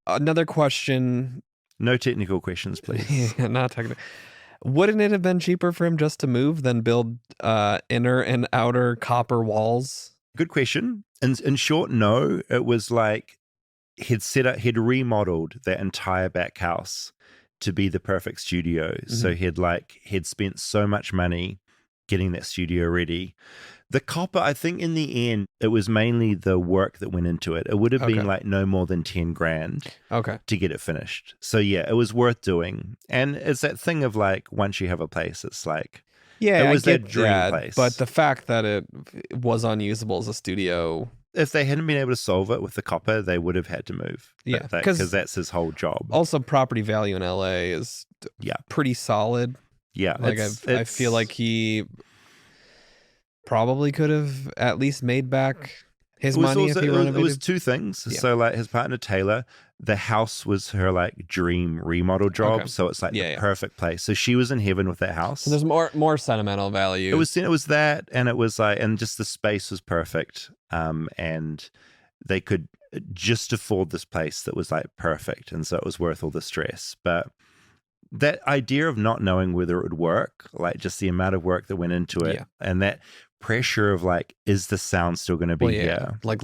Another question. No technical questions, please. Not technical. Wouldn't it have been cheaper for him just to move than build inner and outer copper walls? Good question. In short, no. It was like he'd remodeled that entire back house to be the perfect studio. So he'd spent so much money getting that studio ready. The copper, I think in the end, it was mainly the work that went into it. It would have been like no more than 10 grand to get it finished. So yeah, it was worth doing. And it's that thing of like, once you have a place, it's like, yeah, it was that dream place. But the fact that it was unusable as a studio, if they hadn't been able to solve it with the copper, they would have had to move. Yeah, because that's his whole job. Also, property value in LA is pretty solid. Yeah, like I feel like he probably could have at least made back his money if he renovated. It was two things. Yeah. So like his partner Taylor, the house was her like dream remodel job. So it's like the perfect place. So she was in heaven with that house. So there's more sentimental value. It was that, and it was like, and just the space was perfect. And they could just afford this place that was like perfect, and so it was worth all the stress. But that idea of not knowing whether it would work, like just the amount of work that went into it, and that pressure of like, is the sound still going to be here? Like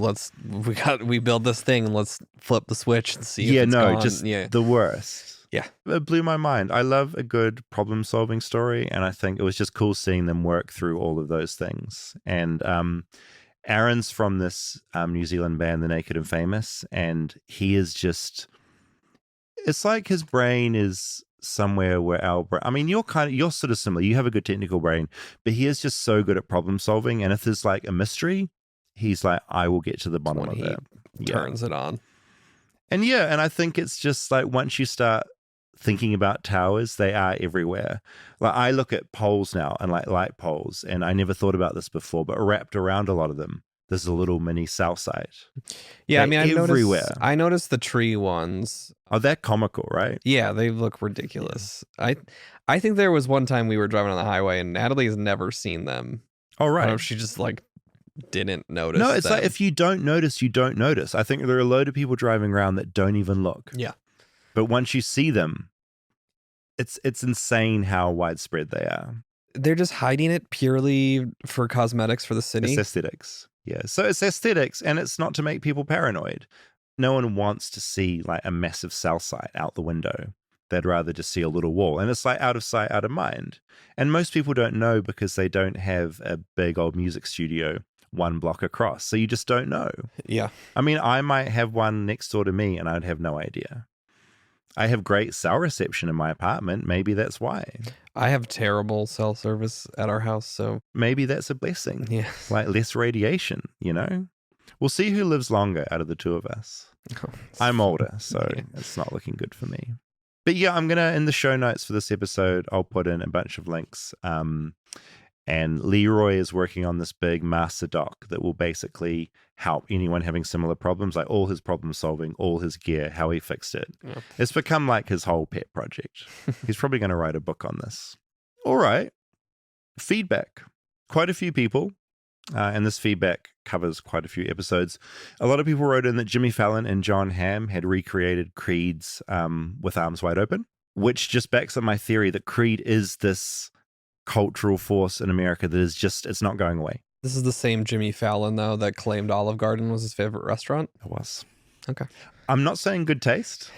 we build this thing and let's flip the switch and see if it's gone. Just the worst. Yeah. It blew my mind. I love a good problem solving story, and I think it was just cool seeing them work through all of those things. And Aaron's from this New Zealand band, The Naked and Famous, and he is just, it's like his brain is somewhere where our brain, I mean, you're sort of similar. You have a good technical brain, but he is just so good at problem solving. And if there's like a mystery, he's like, I will get to the bottom of it. Turns it on. And and I think it's just like, once you start thinking about towers, they are everywhere. Like I look at poles now and like light poles, and I never thought about this before, but wrapped around a lot of them, there's a little mini cell site. Yeah, I mean, everywhere. I noticed the tree ones. Oh, they're comical, right? Yeah, they look ridiculous. I think there was one time we were driving on the highway and Natalie has never seen them. Oh, right. I don't know if she just like didn't notice. No, it's them. like if you don't notice, you don't notice. I think there are a load of people driving around that don't even look. Yeah. But once you see them, it's insane how widespread they are. They're just hiding it purely for cosmetics for the city. It's aesthetics. Yeah. So it's aesthetics, and it's not to make people paranoid. No one wants to see like a massive cell site out the window. They'd rather just see a little wall. And it's like out of sight, out of mind. And most people don't know because they don't have a big old music studio 1 block across. So you just don't know. Yeah. I mean, I might have one next door to me and I'd have no idea. I have great cell reception in my apartment. Maybe that's why. I have terrible cell service at our house, so maybe that's a blessing. Yeah. Like less radiation, you know? We'll see who lives longer out of the two of us. I'm older, so it's not looking good for me. But yeah, I'm going to, in the show notes for this episode, I'll put in a bunch of links. And Leroy is working on this big master doc that will basically help anyone having similar problems, like all his problem solving, all his gear, how he fixed it. Yeah. It's become like his whole pet project. He's probably going to write a book on this. All right. Feedback. Quite a few people. And this feedback covers quite a few episodes. A lot of people wrote in that Jimmy Fallon and John Hamm had recreated Creed's With Arms Wide Open, which just backs up my theory that Creed is this cultural force in America that is just, it's not going away. This is the same Jimmy Fallon, though, that claimed Olive Garden was his favorite restaurant? It was. Okay. I'm not saying good taste,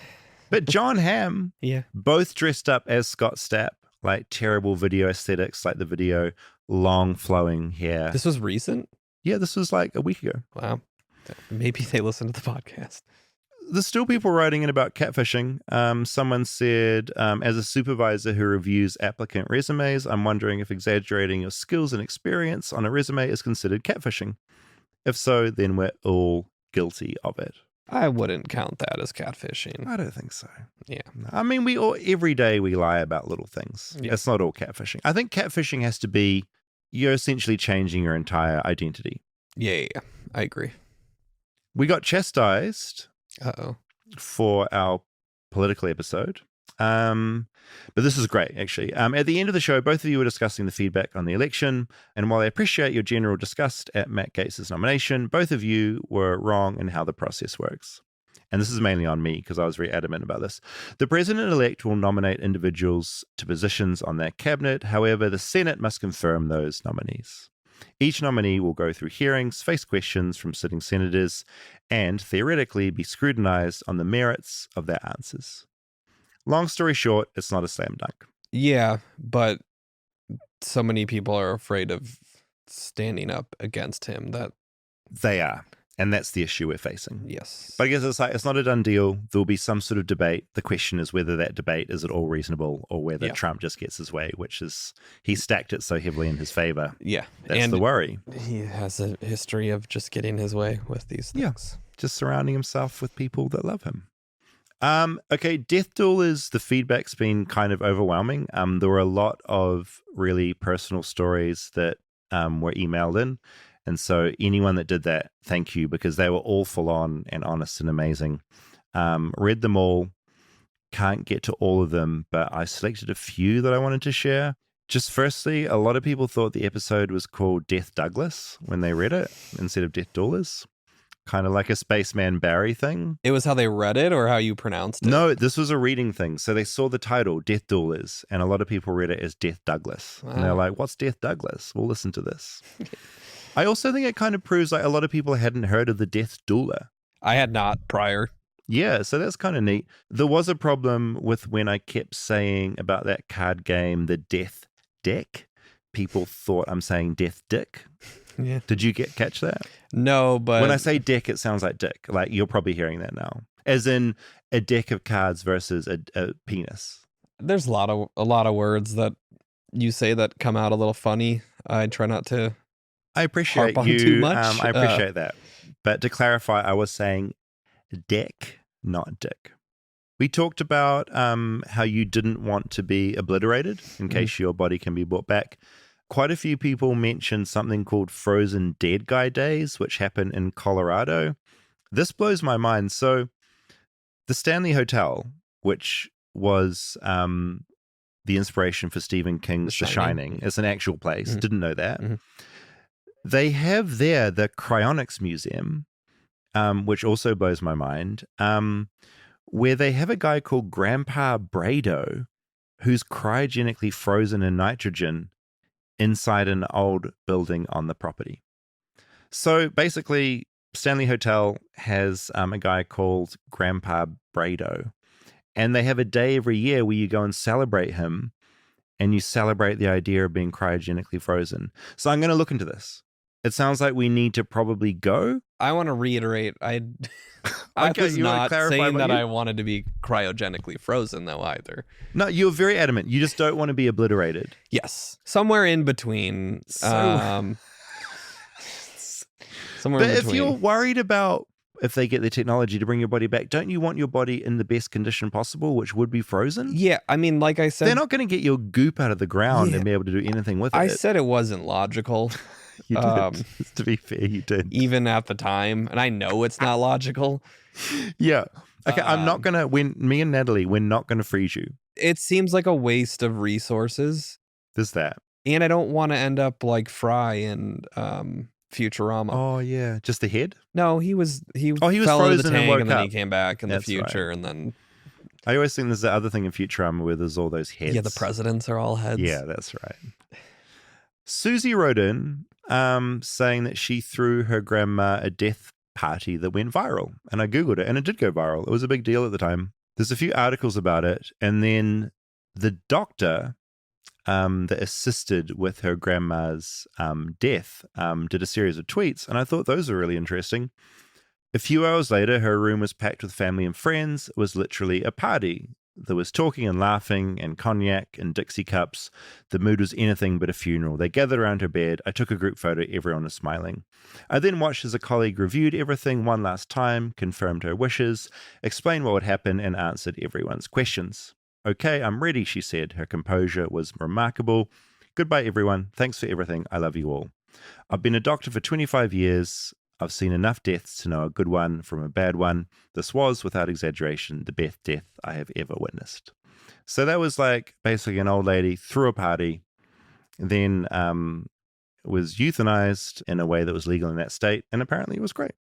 but John Hamm, both dressed up as Scott Stapp, like terrible video aesthetics, like the video, long flowing hair. This was recent? Yeah, this was like a week ago. Wow. Maybe they listened to the podcast. there's still people writing in about catfishing. Someone said, as a supervisor who reviews applicant resumes, I'm wondering if exaggerating your skills and experience on a resume is considered catfishing. If so, then we're all guilty of it. I wouldn't count that as catfishing. I don't think so. Yeah. I mean, every day we lie about little things. Yeah. It's not all catfishing. I think catfishing has to be, you're essentially changing your entire identity. Yeah. I agree. We got chastised for our political episode. But this is great, actually. At the end of the show, both of you were discussing the feedback on the election. And while I appreciate your general disgust at Matt Gaetz's nomination, both of you were wrong in how the process works. And this is mainly on me because I was very adamant about this. The president-elect will nominate individuals to positions on their cabinet. However, the Senate must confirm those nominees. Each nominee will go through hearings, face questions from sitting senators, and theoretically be scrutinized on the merits of their answers. Long story short, it's not a slam dunk. Yeah, but so many people are afraid of standing up against him that they are. And that's the issue we're facing. Yes. But I guess it's not a done deal. There'll be some sort of debate. The question is whether that debate is at all reasonable or whether Trump just gets his way, which is he stacked it so heavily in his favor. Yeah. That's the worry. He has a history of just getting his way with these things. Yeah. Just surrounding himself with people that love him. Okay, Death Doulas, the feedback's been kind of overwhelming. There were a lot of really personal stories that were emailed in. And so anyone that did that, thank you, because they were all full on and honest and amazing. Read them all. Can't get to all of them, but I selected a few that I wanted to share. Just firstly, a lot of people thought the episode was called Death Doulas when they read it instead of Death Doulas. Kind of like a Spaceman Barry thing. It was how they read it or how you pronounced it? No, this was a reading thing. So they saw the title, Death Doulas, and a lot of people read it as Death Doulas. Wow. And they're like, what's Death Doulas? We'll listen to this. I also think it kind of proves like a lot of people hadn't heard of the Death Doula. I had not prior. Yeah, so that's kind of neat. There was a problem with when I kept saying about that card game, the Death Deck. People thought I'm saying Death Dick. Yeah. Did you catch that? No, but when I say deck, it sounds like dick. Like you're probably hearing that now, as in a deck of cards versus a penis. There's a lot of words that you say that come out a little funny. I try not to. I appreciate you. Too much. I appreciate that. But to clarify, I was saying deck, not dick. We talked about how you didn't want to be obliterated in case your body can be brought back. Quite a few people mentioned something called Frozen Dead Guy Days, which happen in Colorado. This blows my mind. So the Stanley Hotel, which was the inspiration for Stephen King's The Shining, is an actual place. Didn't know that. They have there the Cryonics Museum, which also blows my mind, where they have a guy called Grandpa Brado, who's cryogenically frozen in nitrogen inside an old building on the property. So basically, Stanley Hotel has a guy called Grandpa Brado, and they have a day every year where you go and celebrate him, and you celebrate the idea of being cryogenically frozen. So I'm going to look into this. It sounds like we need to probably go. I want to reiterate, I was not saying that I wanted to be cryogenically frozen, though, either. No, you're very adamant. You just don't want to be obliterated. Yes. Somewhere in between. Somewhere in between. But if you're worried about if they get the technology to bring your body back, don't you want your body in the best condition possible, which would be frozen? Yeah, I mean, like I said... They're not going to get your goop out of the ground and be able to do anything with it. I said it wasn't logical. You did. To be fair, you did. Even at the time. And I know it's not logical. Yeah. Okay, I'm not going to... Me and Natalie, we're not going to freeze you. It seems like a waste of resources. There's that. And I don't want to end up like Fry in Futurama. Oh, yeah. Just the head? No, he was fell frozen into the tank and and then up. he came back in That's the future right. and then... I always think there's the other thing in Futurama where there's all those heads. Yeah, the presidents are all heads. Yeah, that's right. Susie wrote in saying that she threw her grandma a death party that went viral. And I Googled it and it did go viral. It was a big deal at the time. There's a few articles about it. And then the doctor that assisted with her grandma's death did a series of tweets. And I thought those were really interesting. A few hours later, her room was packed with family and friends. It was literally a party. There was talking and laughing and cognac and Dixie cups. The mood was anything but a funeral. They gathered around her bed. I took a group photo. Everyone was smiling. I then watched as a colleague reviewed everything one last time, confirmed her wishes, explained what would happen, and answered everyone's questions. Okay, I'm ready, she said. Her composure was remarkable. Goodbye, everyone. Thanks for everything. I love you all. I've been a doctor for 25 years. I've seen enough deaths to know a good one from a bad one. This was, without exaggeration, the best death I have ever witnessed. So that was like basically an old lady threw a party, then was euthanized in a way that was legal in that state, and apparently it was great.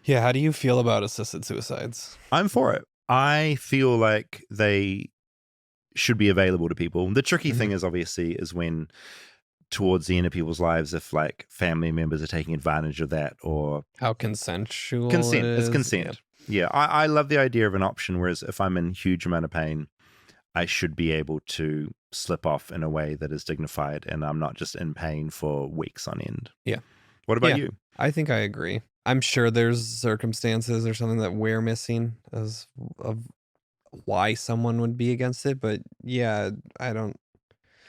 Yeah, how do you feel about assisted suicides? I'm for it. I feel like they should be available to people. The tricky thing is obviously is when towards the end of people's lives, if like family members are taking advantage of that, or how consensual consent. it is. It's consent. Yeah, I love the idea of an option, whereas if I'm in huge amount of pain, I should be able to slip off in a way that is dignified and I'm not just in pain for weeks on end. Yeah. What about you? I think I agree. I'm sure there's circumstances or something that we're missing as of why someone would be against it, but yeah, I don't.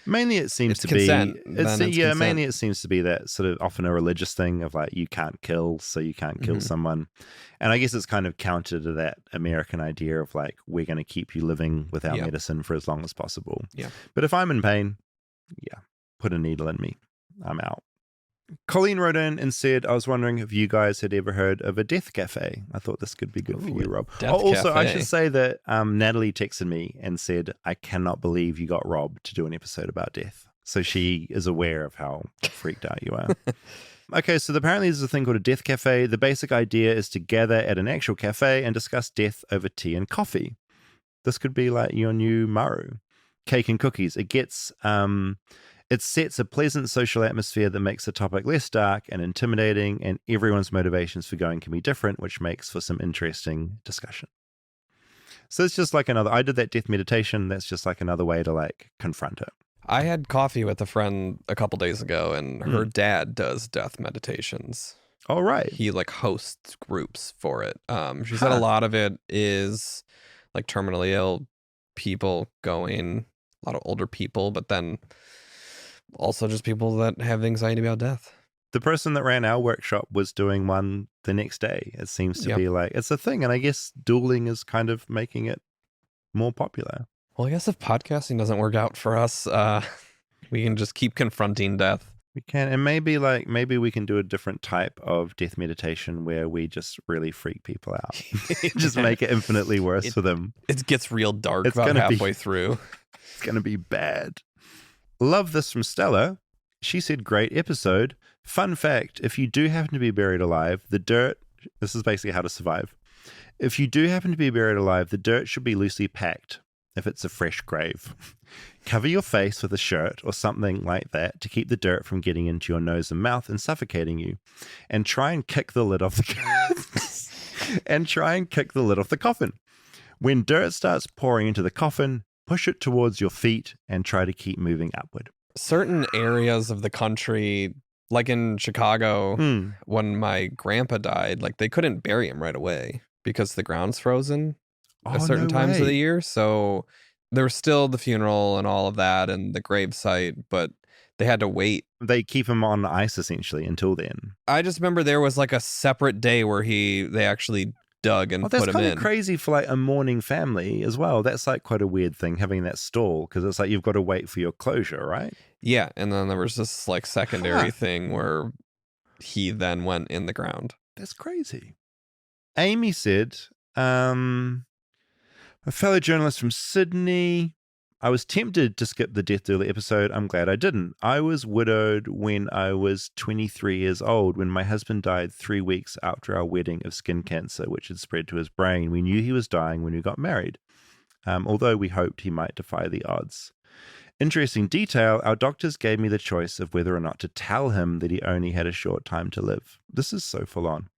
Mainly it seems to consent, be consent. mainly it seems to be that sort of often a religious thing of like you can't kill, so you can't kill someone. And I guess it's kind of counter to that American idea of like we're going to keep you living without medicine for as long as possible. Yeah. But if I'm in pain, put a needle in me. I'm out. Colleen wrote in and said, I was wondering if you guys had ever heard of a death cafe. I thought this could be good for you, Rob. Also, I should say that Natalie texted me and said, I cannot believe you got Rob to do an episode about death. So she is aware of how freaked out you are. Okay, so apparently there's a thing called a death cafe. The basic idea is to gather at an actual cafe and discuss death over tea and coffee. This could be like your new Maru. Cake and cookies. It sets a pleasant social atmosphere that makes the topic less dark and intimidating, and everyone's motivations for going can be different, which makes for some interesting discussion. So it's just like I did that death meditation. That's just like another way to like confront it. I had coffee with a friend a couple days ago, and her dad does death meditations. Oh, right. He like hosts groups for it. She said a lot of it is like terminally ill people going, a lot of older people, but then also just people that have anxiety about death. The person that ran our workshop was doing one the next day. It seems to be like, it's a thing. And I guess dueling is kind of making it more popular. Well, I guess if podcasting doesn't work out for us, we can just keep confronting death. We can. And maybe we can do a different type of death meditation where we just really freak people out. Just make it infinitely worse for them. It gets real dark about halfway through. It's going to be bad. Love this from Stella. She said, great episode. Fun fact, if you do happen to be buried alive, the dirt, this is basically how to survive. If you do happen to be buried alive, the dirt should be loosely packed if it's a fresh grave. Cover your face with a shirt or something like that to keep the dirt from getting into your nose and mouth and suffocating you. And try and kick the lid off the coffin. When dirt starts pouring into the coffin, push it towards your feet and try to keep moving upward. Certain areas of the country, like in Chicago, when my grandpa died, like they couldn't bury him right away because the ground's frozen at certain times of the year. So there was still the funeral and all of that and the gravesite, but they had to wait. They keep him on ice essentially until then. I just remember there was like a separate day where they actually dug and put him in. That's kind of crazy for like a mourning family as well. That's like quite a weird thing, having that stall, because it's like you've got to wait for your closure, right? Yeah, and then there was this like secondary thing where he then went in the ground. That's crazy. Amy said, a fellow journalist from Sydney, I was tempted to skip the Death Doula episode. I'm glad I didn't. I was widowed when I was 23 years old when my husband died 3 weeks after our wedding of skin cancer, which had spread to his brain. We knew he was dying when we got married, although we hoped he might defy the odds. Interesting detail, our doctors gave me the choice of whether or not to tell him that he only had a short time to live. This is so full on.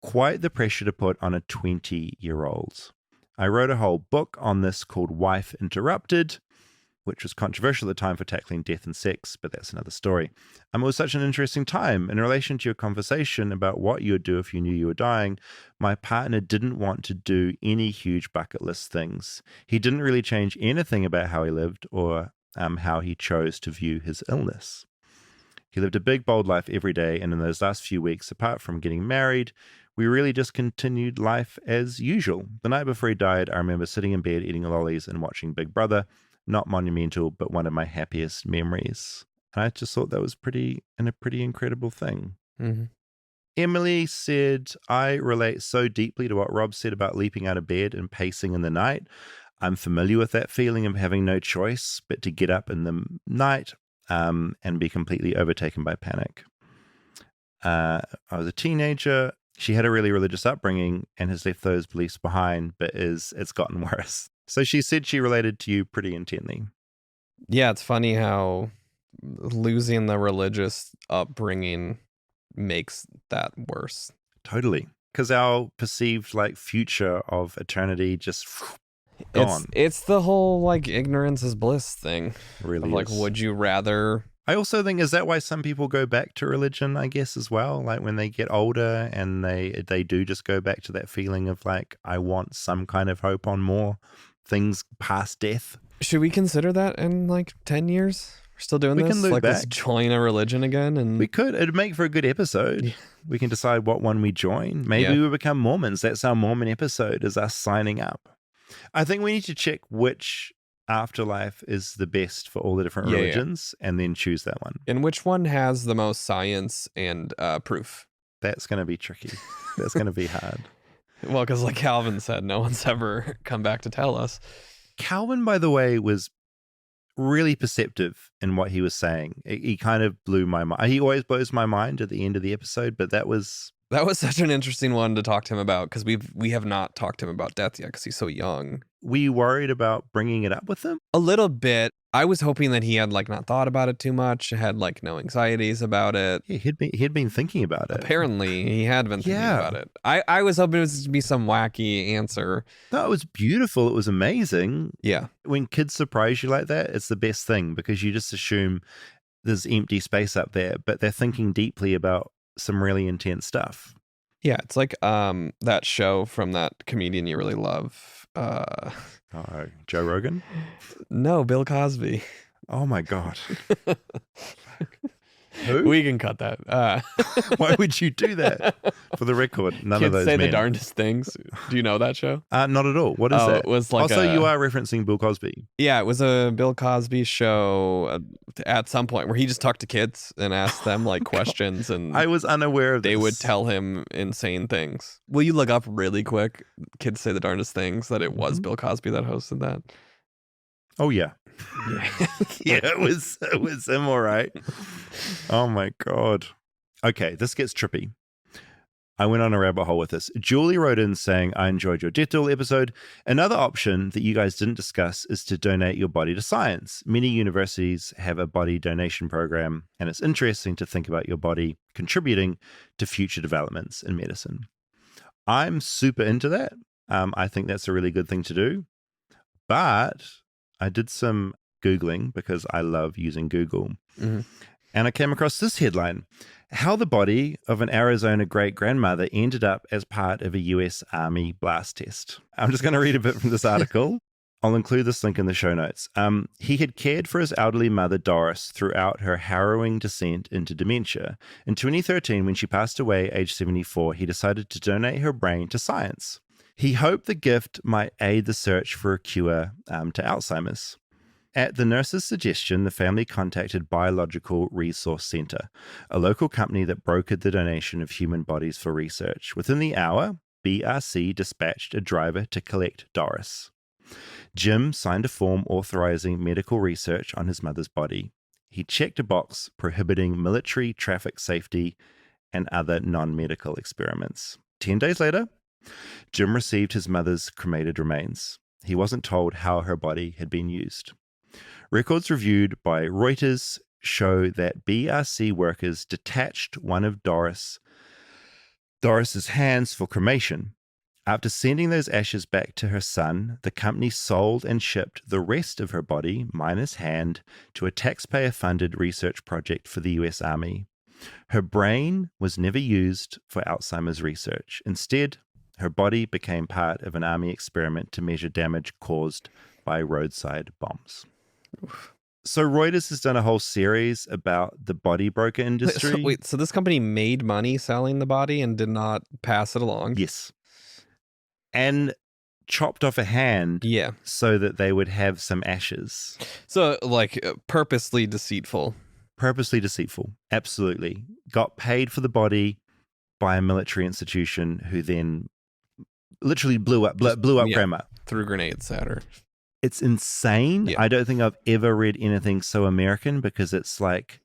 Quite the pressure to put on a 20-year-old. I wrote a whole book on this called Wife Interrupted. which was controversial at the time for tackling death and sex, but that's another story. It was such an interesting time. In relation to your conversation about what you would do if you knew you were dying, my partner didn't want to do any huge bucket list things. He didn't really change anything about how he lived or how he chose to view his illness. He lived a big, bold life every day, and in those last few weeks, apart from getting married, we really just continued life as usual. The night before he died, I remember sitting in bed eating lollies and watching Big Brother. Not monumental, but one of my happiest memories. And I just thought that was a pretty incredible thing. Mm-hmm. Emily said, I relate so deeply to what Rob said about leaping out of bed and pacing in the night. I'm familiar with that feeling of having no choice but to get up in the night and be completely overtaken by panic. I was a teenager. She had a really religious upbringing and has left those beliefs behind, but it's gotten worse. So she said she related to you pretty intently. Yeah, it's funny how losing the religious upbringing makes that worse. Totally. Because our perceived future of eternity just gone. It's the whole ignorance is bliss thing. Really of, would you rather... I also think, is that why some people go back to religion, I guess, as well? When they get older and they do just go back to that feeling of I want some kind of hope on more things past death. Should we consider that in 10 years? We're still doing this? We can look let's back. Join a religion again? And we could. It'd make for a good episode. Yeah. We can decide what one we join. Maybe we become Mormons. That's our Mormon episode, is us signing up. I think we need to check which afterlife is the best for all the different religions and then choose that one. And which one has the most science and proof? That's going to be tricky. That's going to be hard. Well, because Calvin said, no one's ever come back to tell us. Calvin, by the way, was really perceptive in what he was saying. He kind of blew my mind. He always blows my mind at the end of the episode, but that was such an interesting one to talk to him about, because we have not talked to him about death yet because he's so young. Were you worried about bringing it up with him? A little bit. I was hoping that he had not thought about it too much, had no anxieties about it. Yeah, he'd been thinking about it. Apparently, he had been thinking about it. I was hoping it was to be some wacky answer. No, it was beautiful. It was amazing. Yeah. When kids surprise you like that, it's the best thing, because you just assume there's empty space up there, but they're thinking deeply about some really intense stuff. Yeah, it's like that show from that comedian you really love. Joe Rogan? No, Bill Cosby. Oh my God. Who? We can cut that. Why would you do that? For the record, none Kids of those say men. the darndest things. Do you know that show? Not at all. What is that? It was also, you are referencing Bill Cosby. Yeah, it was a Bill Cosby show at some point where he just talked to kids and asked them questions, and I was unaware of this. They would tell him insane things. Will you look up really quick? Kids say the darndest things, that it was Bill Cosby that hosted that. Oh yeah. Yeah, it was him, all right. Oh my God. Okay, this gets trippy. I went on a rabbit hole with this. Julie wrote in saying, I enjoyed your Death Doulas episode. Another option that you guys didn't discuss is to donate your body to science. Many universities have a body donation program, and it's interesting to think about your body contributing to future developments in medicine. I'm super into that. I think that's a really good thing to do. But I did some Googling because I love using Google. Mm-hmm. And I came across this headline: how the body of an Arizona great-grandmother ended up as part of a US Army blast test. I'm just going to read a bit from this article. I'll include this link in the show notes. He had cared for his elderly mother, Doris, throughout her harrowing descent into dementia. In 2013, when she passed away, age 74, he decided to donate her brain to science. He hoped the gift might aid the search for a cure to Alzheimer's. At the nurse's suggestion, the family contacted Biological Resource Center, a local company that brokered the donation of human bodies for research. Within the hour, BRC dispatched a driver to collect Doris. Jim signed a form authorizing medical research on his mother's body. He checked a box prohibiting military, traffic safety, and other non-medical experiments. 10 days later, Jim received his mother's cremated remains. He wasn't told how her body had been used. Records reviewed by Reuters show that BRC workers detached one of Doris's hands for cremation. After sending those ashes back to her son, the company sold and shipped the rest of her body, minus hand, to a taxpayer-funded research project for the US Army. Her brain was never used for Alzheimer's research. Instead, her body became part of an Army experiment to measure damage caused by roadside bombs. Oof. So Reuters has done a whole series about the body broker industry. So this company made money selling the body and did not pass it along? Yes. And chopped off a hand so that they would have some ashes. So, like, purposely deceitful. Purposely deceitful, absolutely. Got paid for the body by a military institution who then literally blew up grandma. Threw grenades at her. It's insane. I don't think I've ever read anything so American, because it's like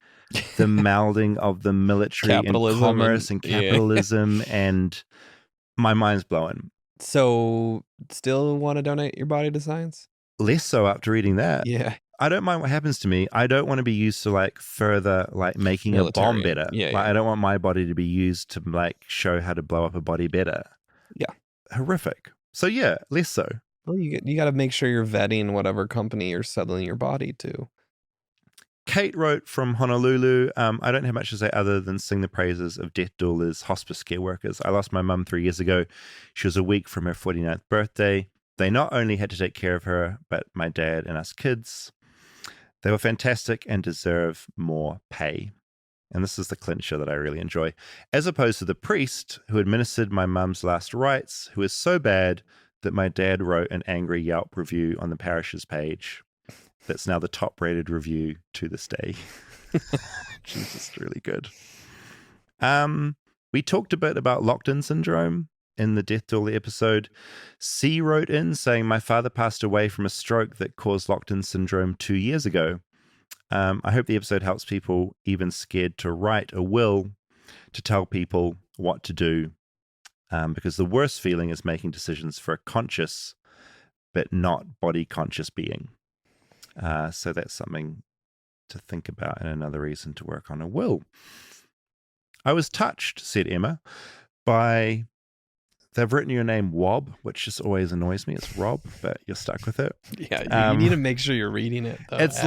the melding of the military and commerce and capitalism, and my mind's blowing. So, still want to donate your body to science? Less so after reading that. Yeah. I don't mind what happens to me. I don't want to be used to like further like making a bomb better. I don't want my body to be used to like show how to blow up a body better. Yeah. Horrific. So yeah, less so. Well, you got to make sure you're vetting whatever company you're selling your body to. Kate wrote from Honolulu, I don't have much to say other than sing the praises of Death Doulas hospice care workers. I lost my mum 3 years ago. She was a week from her 49th birthday. They not only had to take care of her, but my dad and us kids. They were fantastic and deserve more pay. And this is the clincher that I really enjoy. As opposed to the priest who administered my mum's last rites, who is so bad that my dad wrote an angry Yelp review on the parish's page. That's now the top rated review to this day. Which is just really good. We talked a bit about locked-in syndrome in the Death Doula episode. C wrote in saying, my father passed away from a stroke that caused locked-in syndrome 2 years ago. I hope the episode helps people even scared to write a will to tell people what to do. Because the worst feeling is making decisions for a conscious but not body conscious being. So that's something to think about and another reason to work on a will. I was touched, said Emma, by... They've written your name Wob, which just always annoys me. It's Rob, but you're stuck with it. Yeah, you need to make sure you're reading it, though. It's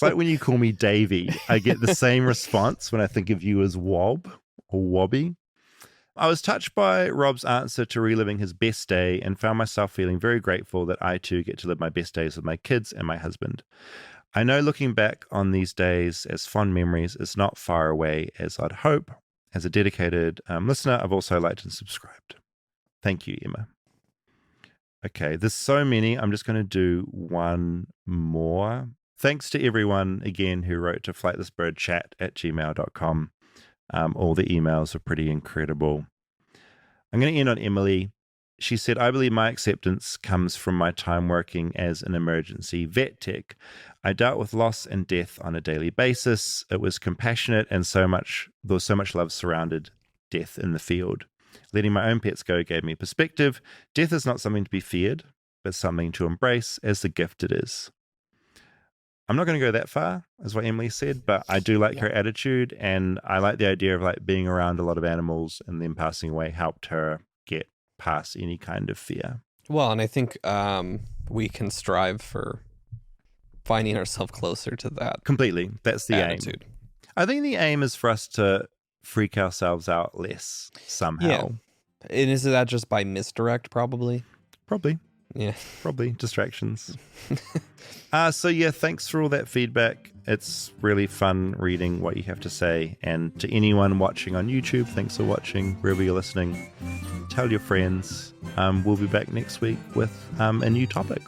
like when you call me Davey. I get the same response when I think of you as Wob or Wobby. I was touched by Rob's answer to reliving his best day and found myself feeling very grateful that I too get to live my best days with my kids and my husband. I know looking back on these days as fond memories is not far away as I'd hope. As a dedicated listener, I've also liked and subscribed. Thank you, Emma. Okay, there's so many. I'm just going to do one more. Thanks to everyone, again, who wrote to flightlessbirdchat@gmail.com. All the emails are pretty incredible. I'm going to end on Emily. She said, I believe my acceptance comes from my time working as an emergency vet tech. I dealt with loss and death on a daily basis. It was compassionate and there was so much love surrounded death in the field. Letting my own pets go gave me perspective. Death is not something to be feared, but something to embrace as the gift it is. I'm not going to go that far, is what Emily said, but I do like her attitude, and I like the idea of like being around a lot of animals and them passing away helped her get past any kind of fear. Well, and I think we can strive for finding ourselves closer to that. Completely. That's the attitude. Aim. I think the aim is for us to freak ourselves out less somehow. Yeah. And is that just by misdirect, probably? Probably. Yeah. Probably. Distractions. So yeah, thanks for all that feedback. It's really fun reading what you have to say. And to anyone watching on YouTube, thanks for watching, wherever you're listening. Tell your friends. We'll be back next week with a new topic.